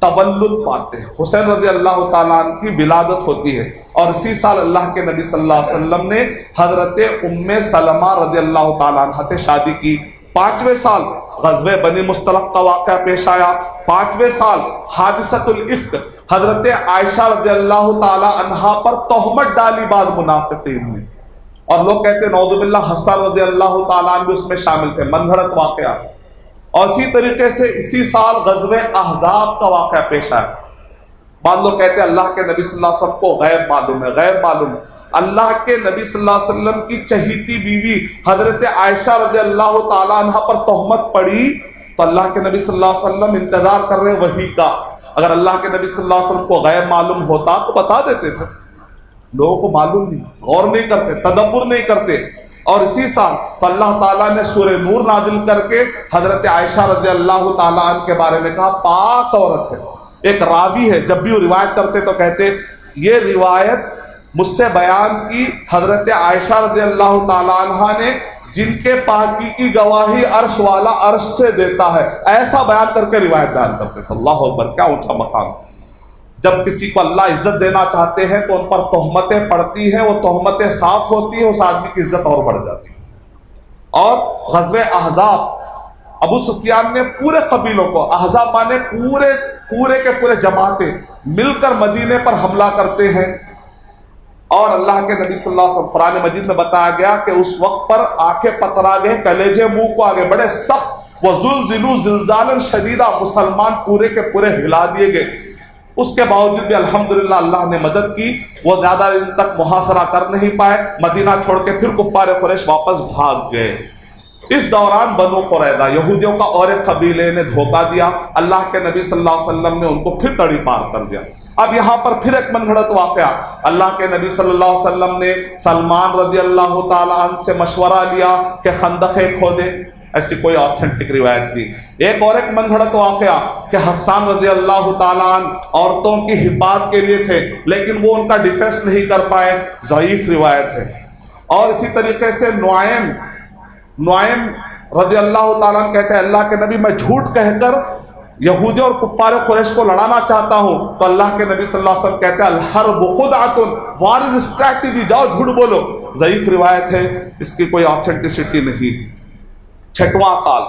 تولد پاتے ہیں، حسین رضی اللہ تعالیٰ عنہ کی ولادت ہوتی ہے، اور اسی سال اللہ کے نبی صلی اللہ علیہ وسلم نے حضرت ام سلمہ رضی اللہ تعالیٰ عنہ سے شادی کی۔ پانچویں سال غزوہ بنی مصطلق کا واقعہ پیش آیا۔ پانچویں سال حادثۃ الافک، حضرت عائشہ رضی اللہ تعالی عنہا پر تہمت ڈالی بعد منافقین نے، اور لوگ کہتے ہیں نعوذ باللہ حسن رضی اللہ تعالیٰ عنہ بھی اس میں شامل تھے، من گھڑت واقعہ۔ اور اسی طریقے سے اسی سال غزوہ احزاب کا واقعہ پیش آیا۔ بعض لوگ کہتے ہیں اللہ کے نبی صلی اللہ علیہ وسلم کو غیب معلوم ہے، غیب معلوم ہے۔ اللہ کے نبی صلی اللہ علیہ وسلم کی چہیتی بیوی حضرت عائشہ رضی اللہ تعالیٰ عنہ پر تہمت پڑی تو اللہ کے نبی صلی اللہ علیہ وسلم انتظار کر رہے وحی کا۔ اگر اللہ کے نبی صلی اللہ علیہ وسلم کو غیب معلوم ہوتا تو بتا دیتے تھے، لوگوں کو معلوم نہیں، غور نہیں کرتے، تدبر نہیں کرتے۔ اور اسی سال تو اللہ تعالیٰ نے سورہ نور نازل کر کے حضرت عائشہ رضی اللہ تعالیٰ عنہ کے بارے میں کہا پاک عورت ہے۔ ایک راوی ہے، جب بھی وہ روایت کرتے تو کہتے یہ روایت مجھ سے بیان کی حضرت عائشہ رضی اللہ تعالیٰ عنہ نے، جن کے پاکی کی گواہی عرش والا عرش سے دیتا ہے، ایسا بیان کر کے روایت بیان کرتے تھے۔ اللہ اکبر، کیا اونچا مقام۔ جب کسی کو اللہ عزت دینا چاہتے ہیں تو ان پر تہمتیں پڑتی ہیں، وہ تہمتیں صاف ہوتی ہیں، اس آدمی کی عزت اور بڑھ جاتی ہے۔ اور غزوہ احزاب، ابو سفیان نے پورے قبیلوں کو، احزاب مانے پورے کے پورے جماعتیں مل کر مدینے پر حملہ کرتے ہیں، اور اللہ کے نبی صلی اللہ علیہ وسلم قرآن مجید میں بتایا گیا کہ اس وقت پر آنکھیں پترا گئے، کلیجے منہ کو آگے بڑے سخت، وَزُلْزِلُوا زِلْزَالًا شَدِيدًا، مسلمان پورے کے پورے ہلا دیے گئے۔ اس کے باوجود بھی الحمدللہ اللہ نے مدد کی، وہ زیادہ دن تک محاصرہ کر نہیں پائے، مدینہ چھوڑ کے پھر کفار قریش واپس بھاگ گئے۔ اس دوران بنو قریظہ، یہودیوں کا اور ایک قبیلے نے دھوکہ دیا، اللہ کے نبی صلی اللہ علیہ وسلم نے ان کو پھر تڑی پار کر دیا۔ اب یہاں پر پھر ایک من گھڑت واقعہ، اللہ کے نبی صلی اللہ علیہ وسلم نے سلمان رضی اللہ تعالیٰ عنہ سے مشورہ لیا کہ خندقیں کھودیں، ایسی کوئی آتھینٹک روایت نہیں۔ ایک اور ایک من گھڑت واقعہ کہ حسان رضی اللہ تعالیٰ عنہ عورتوں کی حفاظت کے لیے تھے لیکن وہ ان کا ڈیفینس نہیں کر پائے، ضعیف روایت ہے۔ اور اسی طریقے سے نعیم رضی اللہ تعالیٰ عنہ کہتے ہیں اللہ کے نبی میں جھوٹ کہہ کر یہودی اور کفار قریش کو لڑانا چاہتا ہوں، تو اللہ کے نبی صلی اللہ علیہ وسلم کہتے ہیں الحرب خدعۃ، وار از اسٹریٹجی، جاؤ جھوٹ بولو۔ ضعیف روایت ہے، اس کی کوئی آتھینٹسٹی نہیں۔ چھٹواں سال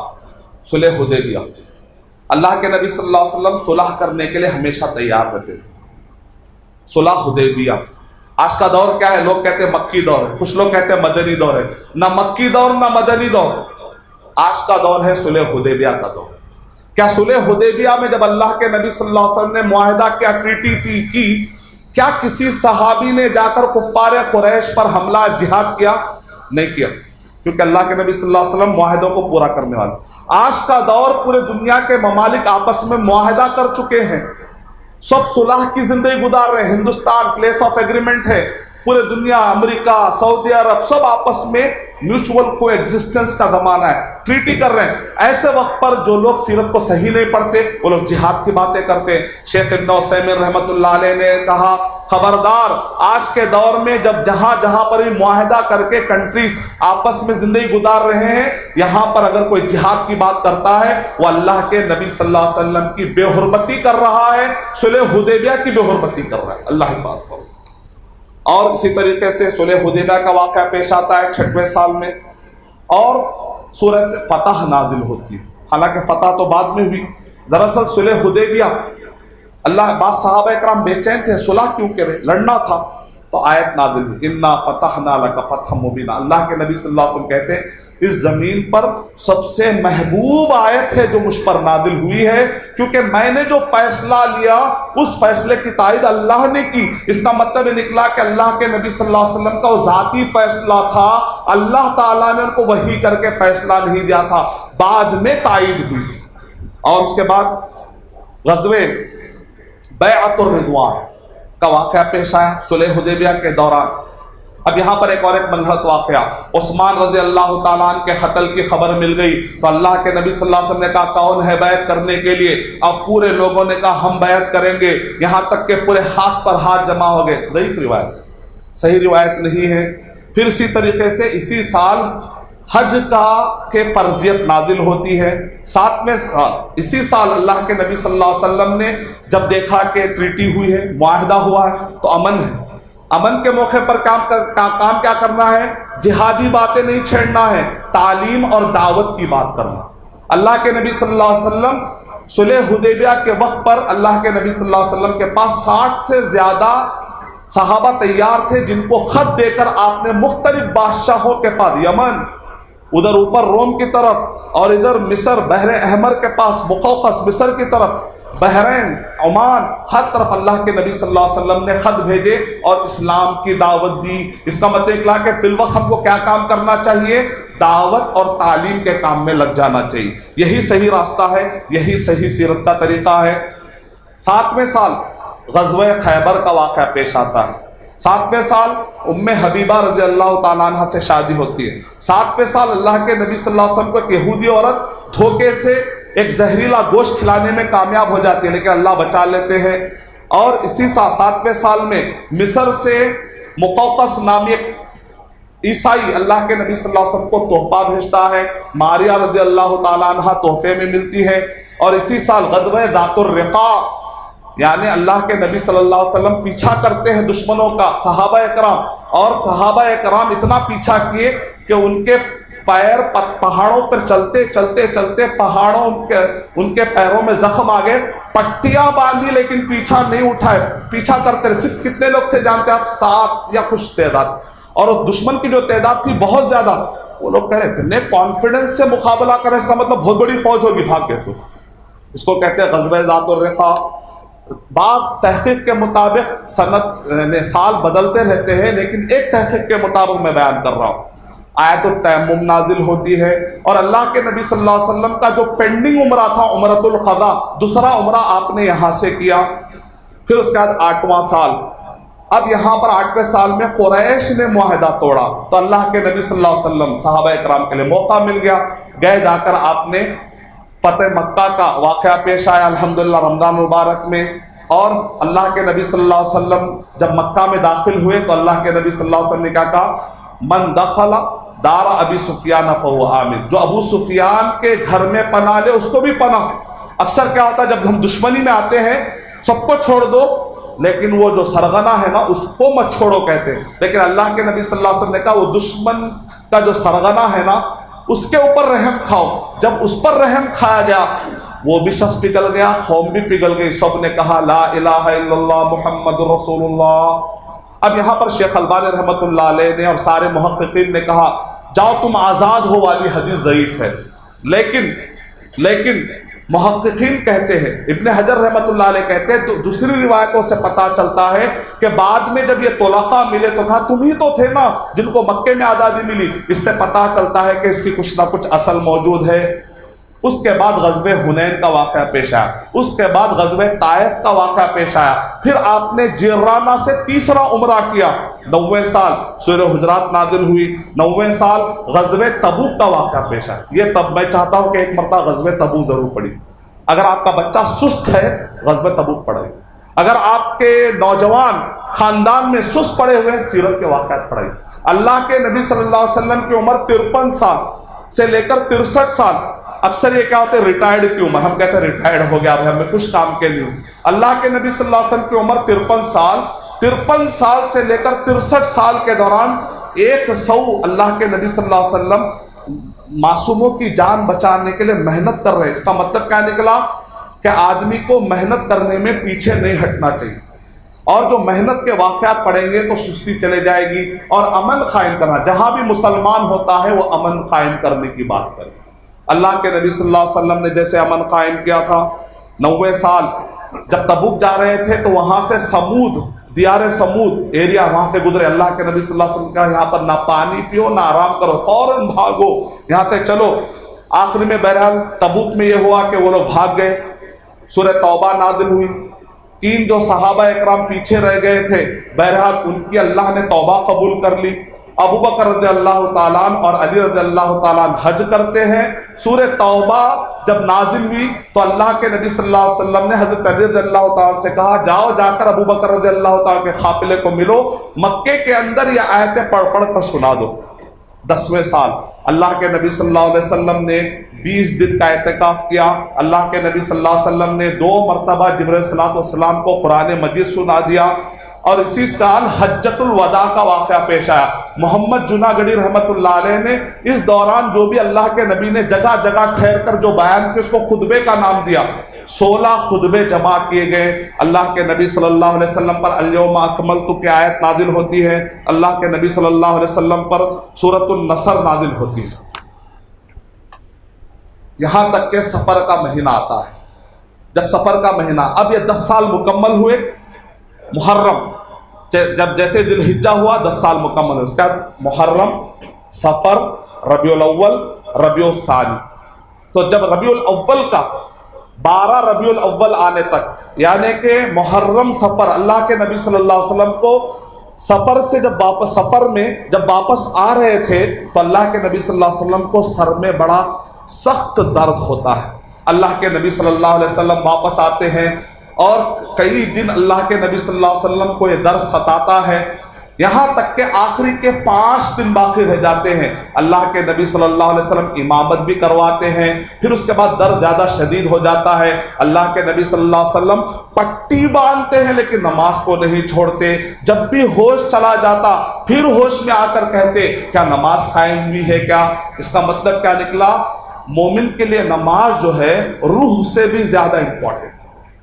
صلح حدیبیہ، اللہ کے نبی صلی اللہ علیہ وسلم صلح کرنے کے لیے ہمیشہ تیار رہتے تھے۔ صلح حدیبیہ، آج کا دور کیا ہے؟ لوگ کہتے ہیں مکی دور ہے، کچھ لوگ کہتے ہیں مدنی دور ہے۔ نہ مکی دور نہ مدنی دور، آج کا دور ہے صلح حدیبیہ کا دور۔ کیا صلح حدیبیہ میں جب اللہ کے نبی صلی اللہ علیہ وسلم نے معاہدہ کیا ٹریٹی کی، کیا کسی صحابی نے جا کر کفار قریش پر حملہ جہاد کیا؟ نہیں کیا، کیونکہ اللہ کے نبی صلی اللہ علیہ وسلم معاہدوں کو پورا کرنے والے۔ آج کا دور پورے دنیا کے ممالک آپس میں معاہدہ کر چکے ہیں، سب صلح کی زندگی گزار رہے ہیں۔ ہندوستان پلیس آف ایگریمنٹ ہے، پورے دنیا، امریکہ، سعودی عرب، سب آپس میں میوچول کو ایگزسٹنس کا زمانہ ہے، ٹریٹی کر رہے ہیں۔ ایسے وقت پر جو لوگ سیرت کو صحیح نہیں پڑھتے وہ لوگ جہاد کی باتیں کرتے ہیں۔ شیخ ابن عثیمین رحمۃ اللہ علیہ نے کہا خبردار، آج کے دور میں جب جہاں جہاں پر بھی معاہدہ کر کے کنٹریز آپس میں زندگی گزار رہے ہیں، یہاں پر اگر کوئی جہاد کی بات کرتا ہے وہ اللہ کے نبی صلی اللہ علیہ وسلم کی بے حرمتی کر رہا ہے، صلح حدیبیہ کی بے حرمتی کر رہا ہے۔ اللہ کی بات کرو۔ اور اسی طریقے سے صلح حدیبیہ کا واقعہ پیش آتا ہے 6ویں سال میں، اور سورۃ فتح نازل ہوتی ہے۔ حالانکہ فتح تو بعد میں ہوئی، دراصل صلح حدیبیہ اللہ، بعض صحابہ کرام بے چین تھے، صلح کیوں کرے، لڑنا تھا، تو آیت نازل ہوئی انا فتحنا لک فتحا مبینا۔ اللہ کے نبی صلی اللہ علیہ وسلم کہتے ہیں اس زمین پر سب سے محبوب آیت ہے جو مجھ پر نازل ہوئی ہے، کیونکہ میں نے جو فیصلہ لیا اس فیصلے کی تائید اللہ نے کی۔ اس کا مطلب یہ نکلا کہ اللہ کے نبی صلی اللہ علیہ وسلم کا وہ ذاتی فیصلہ تھا، اللہ تعالیٰ نے ان کو وحی کر کے فیصلہ نہیں دیا تھا، بعد میں تائید ہوئی۔ اور اس کے بعد غزوے بیعت الرضوان کا واقعہ پیش آیا صلح حدیبیہ کے دوران۔ اب یہاں پر ایک منگڑت واقعہ، عثمان رضی اللہ تعالیٰ عنہ کے قتل کی خبر مل گئی تو اللہ کے نبی صلی اللہ علیہ وسلم نے کہا کون ہے بیعت کرنے کے لیے؟ اب پورے لوگوں نے کہا ہم بیعت کریں گے، یہاں تک کہ پورے ہاتھ پر ہاتھ جمع ہو گئے۔ ضعیف روایت، صحیح روایت نہیں ہے۔ پھر اسی طریقے سے اسی سال حج کے فرضیت نازل ہوتی ہے 7ویں سال۔ اسی سال اللہ کے نبی صلی اللہ علیہ وسلم نے جب دیکھا کہ ٹریٹی ہوئی ہے، معاہدہ ہوا ہے تو امن ہے، امن کے موقع پر کام کیا کرنا ہے؟ جہادی باتیں نہیں چھیڑنا ہے، تعلیم اور دعوت کی بات کرنا۔ اللہ کے نبی صلی اللہ علیہ وسلم صلح حدیبیہ کے وقت پر اللہ کے نبی صلی اللہ علیہ وسلم کے پاس 60 سے زیادہ صحابہ تیار تھے جن کو خط دے کر آپ نے مختلف بادشاہوں کے پاس، یمن، ادھر اوپر روم کی طرف، اور ادھر مصر، بحر احمر کے پاس مقوقس مصر کی طرف، بحرین، عمان، ہر طرف اللہ کے نبی صلی اللہ علیہ وسلم نے خط بھیجے اور اسلام کی دعوت دی۔ اس کا مطلب نکلا کہ فی الوقت ہم کو کیا کام کرنا چاہیے؟ دعوت اور تعلیم کے کام میں لگ جانا چاہیے۔ یہی صحیح راستہ ہے، یہی صحیح سیرت کا طریقہ ہے۔ 7ویں سال غزوہ خیبر کا واقعہ پیش آتا ہے۔ 7ویں سال ام حبیبہ رضی اللہ تعالیٰ عنہ سے شادی ہوتی ہے۔ 7ویں سال اللہ کے نبی صلی اللہ علیہ وسلم کو ایک یہودی عورت دھوکے سے ایک زہریلا گوشت کھلانے میں کامیاب ہو جاتی ہے، لیکن اللہ بچا لیتے ہیں۔ اور اسی 7ویں سال میں مصر سے مقوقس نامی ایک عیسائی اللہ کے نبی صلی اللہ علیہ وسلم کو تحفہ بھیجتا ہے، ماریہ رضی اللہ تعالیٰ عنہ تحفے میں ملتی ہے۔ اور اسی سال غزوہ ذات الرقاع، یعنی اللہ کے نبی صلی اللہ علیہ وسلم پیچھا کرتے ہیں دشمنوں کا، صحابہ اکرام، اور صحابہ اکرام اتنا پیچھا کیے کہ ان کے پیر پہاڑوں پر چلتے چلتے چلتے پہاڑوں ان کے پیروں میں زخم آ گئے، پٹیاں باندھی لیکن پیچھا نہیں اٹھائے، پیچھا کرتے رہے۔ صرف کتنے لوگ تھے جانتے آپ؟ 7 یا کچھ تعداد، اور دشمن کی جو تعداد تھی بہت زیادہ۔ وہ لوگ کہہ رہے تھے نے کانفیڈنس سے مقابلہ کرے، اس کا مطلب بہت بڑی فوج ہوگی، بھاگ گئے تو۔ اس کو کہتے ہیں غزوہ ذات الرقاع۔ بعض تحقیق کے مطابق سال بدلتے رہتے ہیں، لیکن ایک تحقیق کے مطابق میں بیان کر رہا ہوں۔ آیت التیمم نازل ہوتی ہے، اور اللہ کے نبی صلی اللہ علیہ وسلم کا جو پینڈنگ عمرہ تھا، عمرۃ القضاء، دوسرا عمرہ آپ نے یہاں سے کیا۔ پھر اس کے بعد 8واں سال، اب یہاں پر 8ویں سال میں قریش نے معاہدہ توڑا تو اللہ کے نبی صلی اللہ علیہ وسلم صحابہ اکرام کے لیے موقع مل گیا، گئے، جا کر آپ نے فتح مکہ کا واقعہ پیش آیا الحمدللہ رمضان مبارک میں۔ اور اللہ کے نبی صلی اللہ علیہ وسلم جب مکہ میں داخل ہوئے تو اللہ کے نبی صلی اللہ علیہ وسلم نے کیا کہا؟ من دخل دار ابی سفیان فہو آمن، جو ابو سفیان کے گھر میں پناہ لے اس کو بھی پناہ۔ اکثر کیا ہوتا ہے جب ہم دشمنی میں آتے ہیں سب کو چھوڑ دو، لیکن وہ جو سرغنہ ہے نا اس کو مت چھوڑو کہتے ہیں، لیکن اللہ کے نبی صلی اللہ علیہ وسلم نے کہا وہ دشمن کا جو سرغنہ ہے نا اس کے اوپر رحم کھاؤ۔ جب اس پر رحم کھایا گیا وہ بھی شخص پگھل گیا، قوم بھی پگھل گئی، سب نے کہا لا الہ الا اللہ محمد رسول اللہ۔ اب یہاں پر شیخ البانی رحمۃ اللہ علیہ نے اور سارے محققین نے کہا جاؤ تم آزاد ہو والی حدیث ضعیف ہے، لیکن محققین کہتے ہیں، ابن حجر رحمۃ اللہ علیہ کہتے ہیں، دوسری روایتوں سے پتہ چلتا ہے کہ بعد میں جب یہ طلقاء ملے تو کہا تم ہی تو تھے نا جن کو مکے میں آزادی ملی۔ اس سے پتہ چلتا ہے کہ اس کی کچھ نہ کچھ اصل موجود ہے۔ اس کے بعد غزوہ حنین کا واقعہ پیش آیا، اس کے بعد غزوہ طائف کا واقعہ پیش آیا، پھر آپ نے جیرانہ سے تیسرا عمرہ کیا، 90 سال سورہ حجرات نازل ہوئی، 90 سال غزوہ تبوک کا واقعہ پیش آیا۔ یہ تب میں چاہتا ہوں کہ ایک مرتبہ غزوہ تبوک ضرور پڑھی۔ اگر آپ کا بچہ سست ہے غزوہ تبوک پڑھائیے، اگر آپ کے نوجوان خاندان میں سست پڑے ہوئے ہیں سیرت کے واقعات پڑھائیے۔ اللہ کے نبی صلی اللہ علیہ وسلم کی عمر 53 سال سے لے کر 63 سال، اکثر یہ کیا ہوتے ہیں ریٹائرڈ کی عمر، ہم کہتے ہیں ریٹائرڈ ہو گیا، اب ہمیں کچھ کام کے لیے۔ اللہ کے نبی صلی اللہ علیہ وسلم کی عمر 53 سال، 53 سال سے لے کر 63 سال کے دوران 100 اللہ کے نبی صلی اللہ علیہ وسلم معصوموں کی جان بچانے کے لیے محنت کر رہے ہیں۔ اس کا مطلب کیا نکلا کہ آدمی کو محنت کرنے میں پیچھے نہیں ہٹنا چاہیے، اور جو محنت کے واقعات پڑھیں گے تو سستی چلے جائے گی، اور امن قائم کرنا، جہاں بھی مسلمان ہوتا ہے وہ امن قائم کرنے کی بات کرے۔ اللہ کے نبی صلی اللہ علیہ وسلم نے جیسے امن قائم کیا تھا، 90 سال جب تبوک جا رہے تھے تو وہاں سے سمود، دیار سمود ایریا وہاں سے گزرے، اللہ کے نبی صلی اللہ علیہ وسلم نے کہا یہاں پر نہ پانی پیو نہ آرام کرو، فوراً بھاگو یہاں سے چلو۔ آخر میں بہرحال تبوک میں یہ ہوا کہ وہ لوگ بھاگ گئے، سورہ توبہ نازل ہوئی، 3 جو صحابہ اکرام پیچھے رہ گئے تھے بہرحال ان کی اللہ نے توبہ قبول کر لی۔ ابو بکر رضی اللہ تعالیٰ عنہ اور علی رضی اللہ تعالیٰ عنہ حج کرتے ہیں۔ سورہ توبہ جب نازل ہوئی تو اللہ کے نبی صلی اللہ علیہ وسلم نے حضرت علی رضی اللہ تعالیٰ عنہ سے کہا جاؤ جا کر ابو بکر رضی اللہ تعالیٰ کے قافلے کو ملو، مکے کے اندر یہ آیتیں پڑھ کر سنا دو۔ 10ویں سال اللہ کے نبی صلی اللہ علیہ وسلم نے 20 دن کا اعتکاف کیا۔ اللہ کے نبی صلی اللہ علیہ وسلم نے 2 مرتبہ جبرائیل صلی اللہ علیہ وسلم کو قرآن مجید سنا دیا، اور اسی سال حجۃ الوداع کا واقعہ پیش آیا۔ محمد جناگڑی رحمت اللہ علیہ نے اس دوران جو بھی اللہ کے نبی نے جگہ جگہ ٹھہر کر جو بیان کیا اس کو خطبے کا نام دیا۔ 16 خطبے جمع کیے گئے۔ اللہ کے نبی صلی اللہ علیہ وسلم پر الیوم اکملت کی آیت نازل ہوتی ہے، اللہ کے نبی صلی اللہ علیہ وسلم پر سورۃ النصر نازل ہوتی ہے، یہاں تک کہ سفر کا مہینہ آتا ہے۔ جب سفر کا مہینہ، اب یہ 10 سال مکمل ہوئے، محرم جب جیسے ذی الحجہ ہوا 10 سال مکمل ہوئے، اس کے بعد محرم، سفر، ربیع الاول، ربیع الثانی۔ تو جب ربیع الاول کا 12 ربیع الاول آنے تک، یعنی کہ محرم سفر، اللہ کے نبی صلی اللہ علیہ وسلم کو سفر سے جب واپس آ رہے تھے تو اللہ کے نبی صلی اللہ علیہ وسلم کو سر میں بڑا سخت درد ہوتا ہے۔ اللہ کے نبی صلی اللہ علیہ وسلم واپس آتے ہیں اور کئی دن اللہ کے نبی صلی اللہ علیہ وسلم کو یہ درد ستاتا ہے، یہاں تک کہ آخری کے 5 دن باقی رہ جاتے ہیں۔ اللہ کے نبی صلی اللہ علیہ وسلم امامت بھی کرواتے ہیں، پھر اس کے بعد درد زیادہ شدید ہو جاتا ہے۔ اللہ کے نبی صلی اللہ علیہ وسلم پٹی باندھتے ہیں لیکن نماز کو نہیں چھوڑتے۔ جب بھی ہوش چلا جاتا پھر ہوش میں آ کر کہتے کیا نماز قائم ہوئی ہے کیا؟ اس کا مطلب کیا نکلا؟ مومن کے لیے نماز جو ہے روح سے بھی زیادہ امپورٹنٹ۔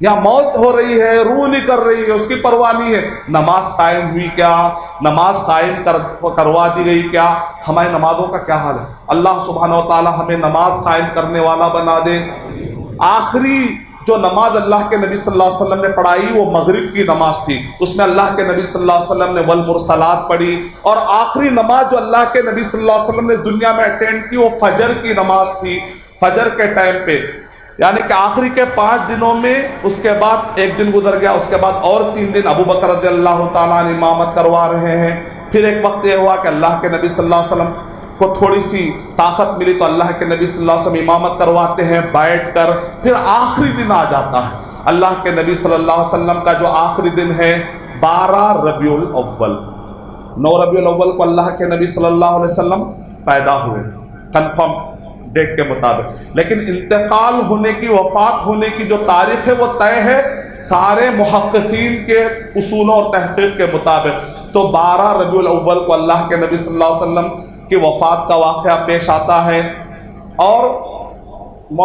یا موت ہو رہی ہے، روح نہیں کر رہی ہے، اس کی پرواہ نہیں ہے، نماز قائم ہوئی کیا؟ نماز قائم کروا دی گئی کیا؟ ہماری نمازوں کا کیا حال ہے؟ اللہ سبحانہ و تعالی ہمیں نماز قائم کرنے والا بنا دے۔ آخری جو نماز اللہ کے نبی صلی اللہ علیہ وسلم نے پڑھائی وہ مغرب کی نماز تھی، اس میں اللہ کے نبی صلی اللہ علیہ وسلم نے والمرسلات پڑھی، اور آخری نماز جو اللہ کے نبی صلی اللہ علیہ وسلم نے دنیا میں اٹینڈ کی وہ فجر کی نماز تھی، فجر کے ٹائم پہ، یعنی کہ آخری کے 5 دنوں میں اس کے بعد 1 دن گزر گیا، اس کے بعد اور 3 دن ابو بکر رضی اللہ تعالیٰ عنہ امامت کروا رہے ہیں۔ پھر ایک وقت یہ ہوا کہ اللہ کے نبی صلی اللہ علیہ وسلم کو تھوڑی سی طاقت ملی تو اللہ کے نبی صلی اللہ علیہ وسلم امامت کرواتے ہیں بیٹھ کر۔ پھر آخری دن آ جاتا ہے اللہ کے نبی صلی اللہ علیہ وسلم کا جو آخری دن ہے 12 ربیع الاول، 9 ربیع الاول کو اللہ کے نبی صلی اللہ علیہ وسلم پیدا ہوئے کنفرم ڈیٹ کے مطابق، لیکن انتقال ہونے کی، وفات ہونے کی جو تاریخ ہے وہ طے ہے سارے محققین کے اصولوں اور تحقیق کے مطابق۔ تو 12 ربیع الاول کو اللہ کے نبی صلی اللہ علیہ وسلم کی وفات کا واقعہ پیش آتا ہے، اور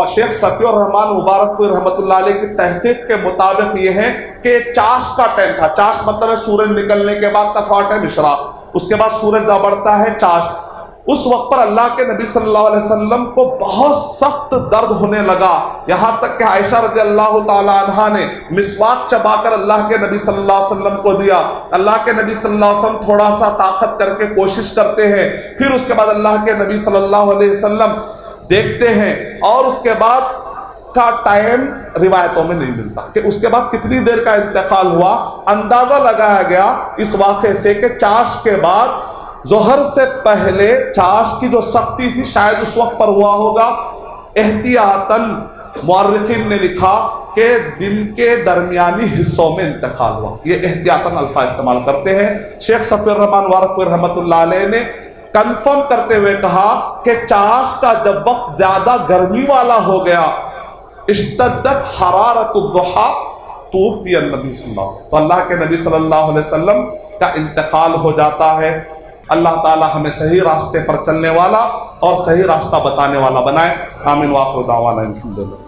شیخ صفی الرحمان مبارک پور رحمۃ اللہ علیہ کی تحقیق کے مطابق یہ ہے کہ چاشت کا ٹائم تھا۔ چاشت مطلب ہے سورج نکلنے کے بعد کا تھوڑا ٹائم اشراق، اس کے بعد سورج بڑھتا ہے چاشت، اس وقت پر اللہ کے نبی صلی اللہ علیہ وسلم کو بہت سخت درد ہونے لگا، یہاں تک کہ عائشہ رضی اللہ تعالی عنہا نے مسواک چبا کر اللہ کے نبی صلی اللہ علیہ وسلم کو دیا۔ اللہ کے نبی صلی اللہ علیہ وسلم تھوڑا سا طاقت کر کے کوشش کرتے ہیں، پھر اس کے بعد اللہ کے نبی صلی اللہ علیہ وسلم دیکھتے ہیں، اور اس کے بعد کا ٹائم روایتوں میں نہیں ملتا کہ اس کے بعد کتنی دیر کا انتقال ہوا۔ اندازہ لگایا گیا اس واقعے سے کہ چاشت کے بعد ظہر سے پہلے چاشت کی جو سختی تھی شاید اس وقت پر ہوا ہوگا۔ احتیاطاً مورخین نے لکھا کہ دن کے درمیانی حصوں میں انتقال ہوا، یہ احتیاطاً الفاظ استعمال کرتے ہیں۔ شیخ صفی الرحمن وارفی رحمۃ اللہ علیہ نے کنفرم کرتے ہوئے کہا کہ چاشت کا جب وقت زیادہ گرمی والا ہو گیا، اشتدت حرارت الضحیٰ توفی النبی صلی اللہ علیہ وسلم، تو اللہ کے نبی صلی اللہ علیہ وسلم کا انتقال ہو جاتا ہے۔ اللہ تعالی ہمیں صحیح راستے پر چلنے والا اور صحیح راستہ بتانے والا بنائے۔ آمین۔ وآخر دعوانا الحمدللہ۔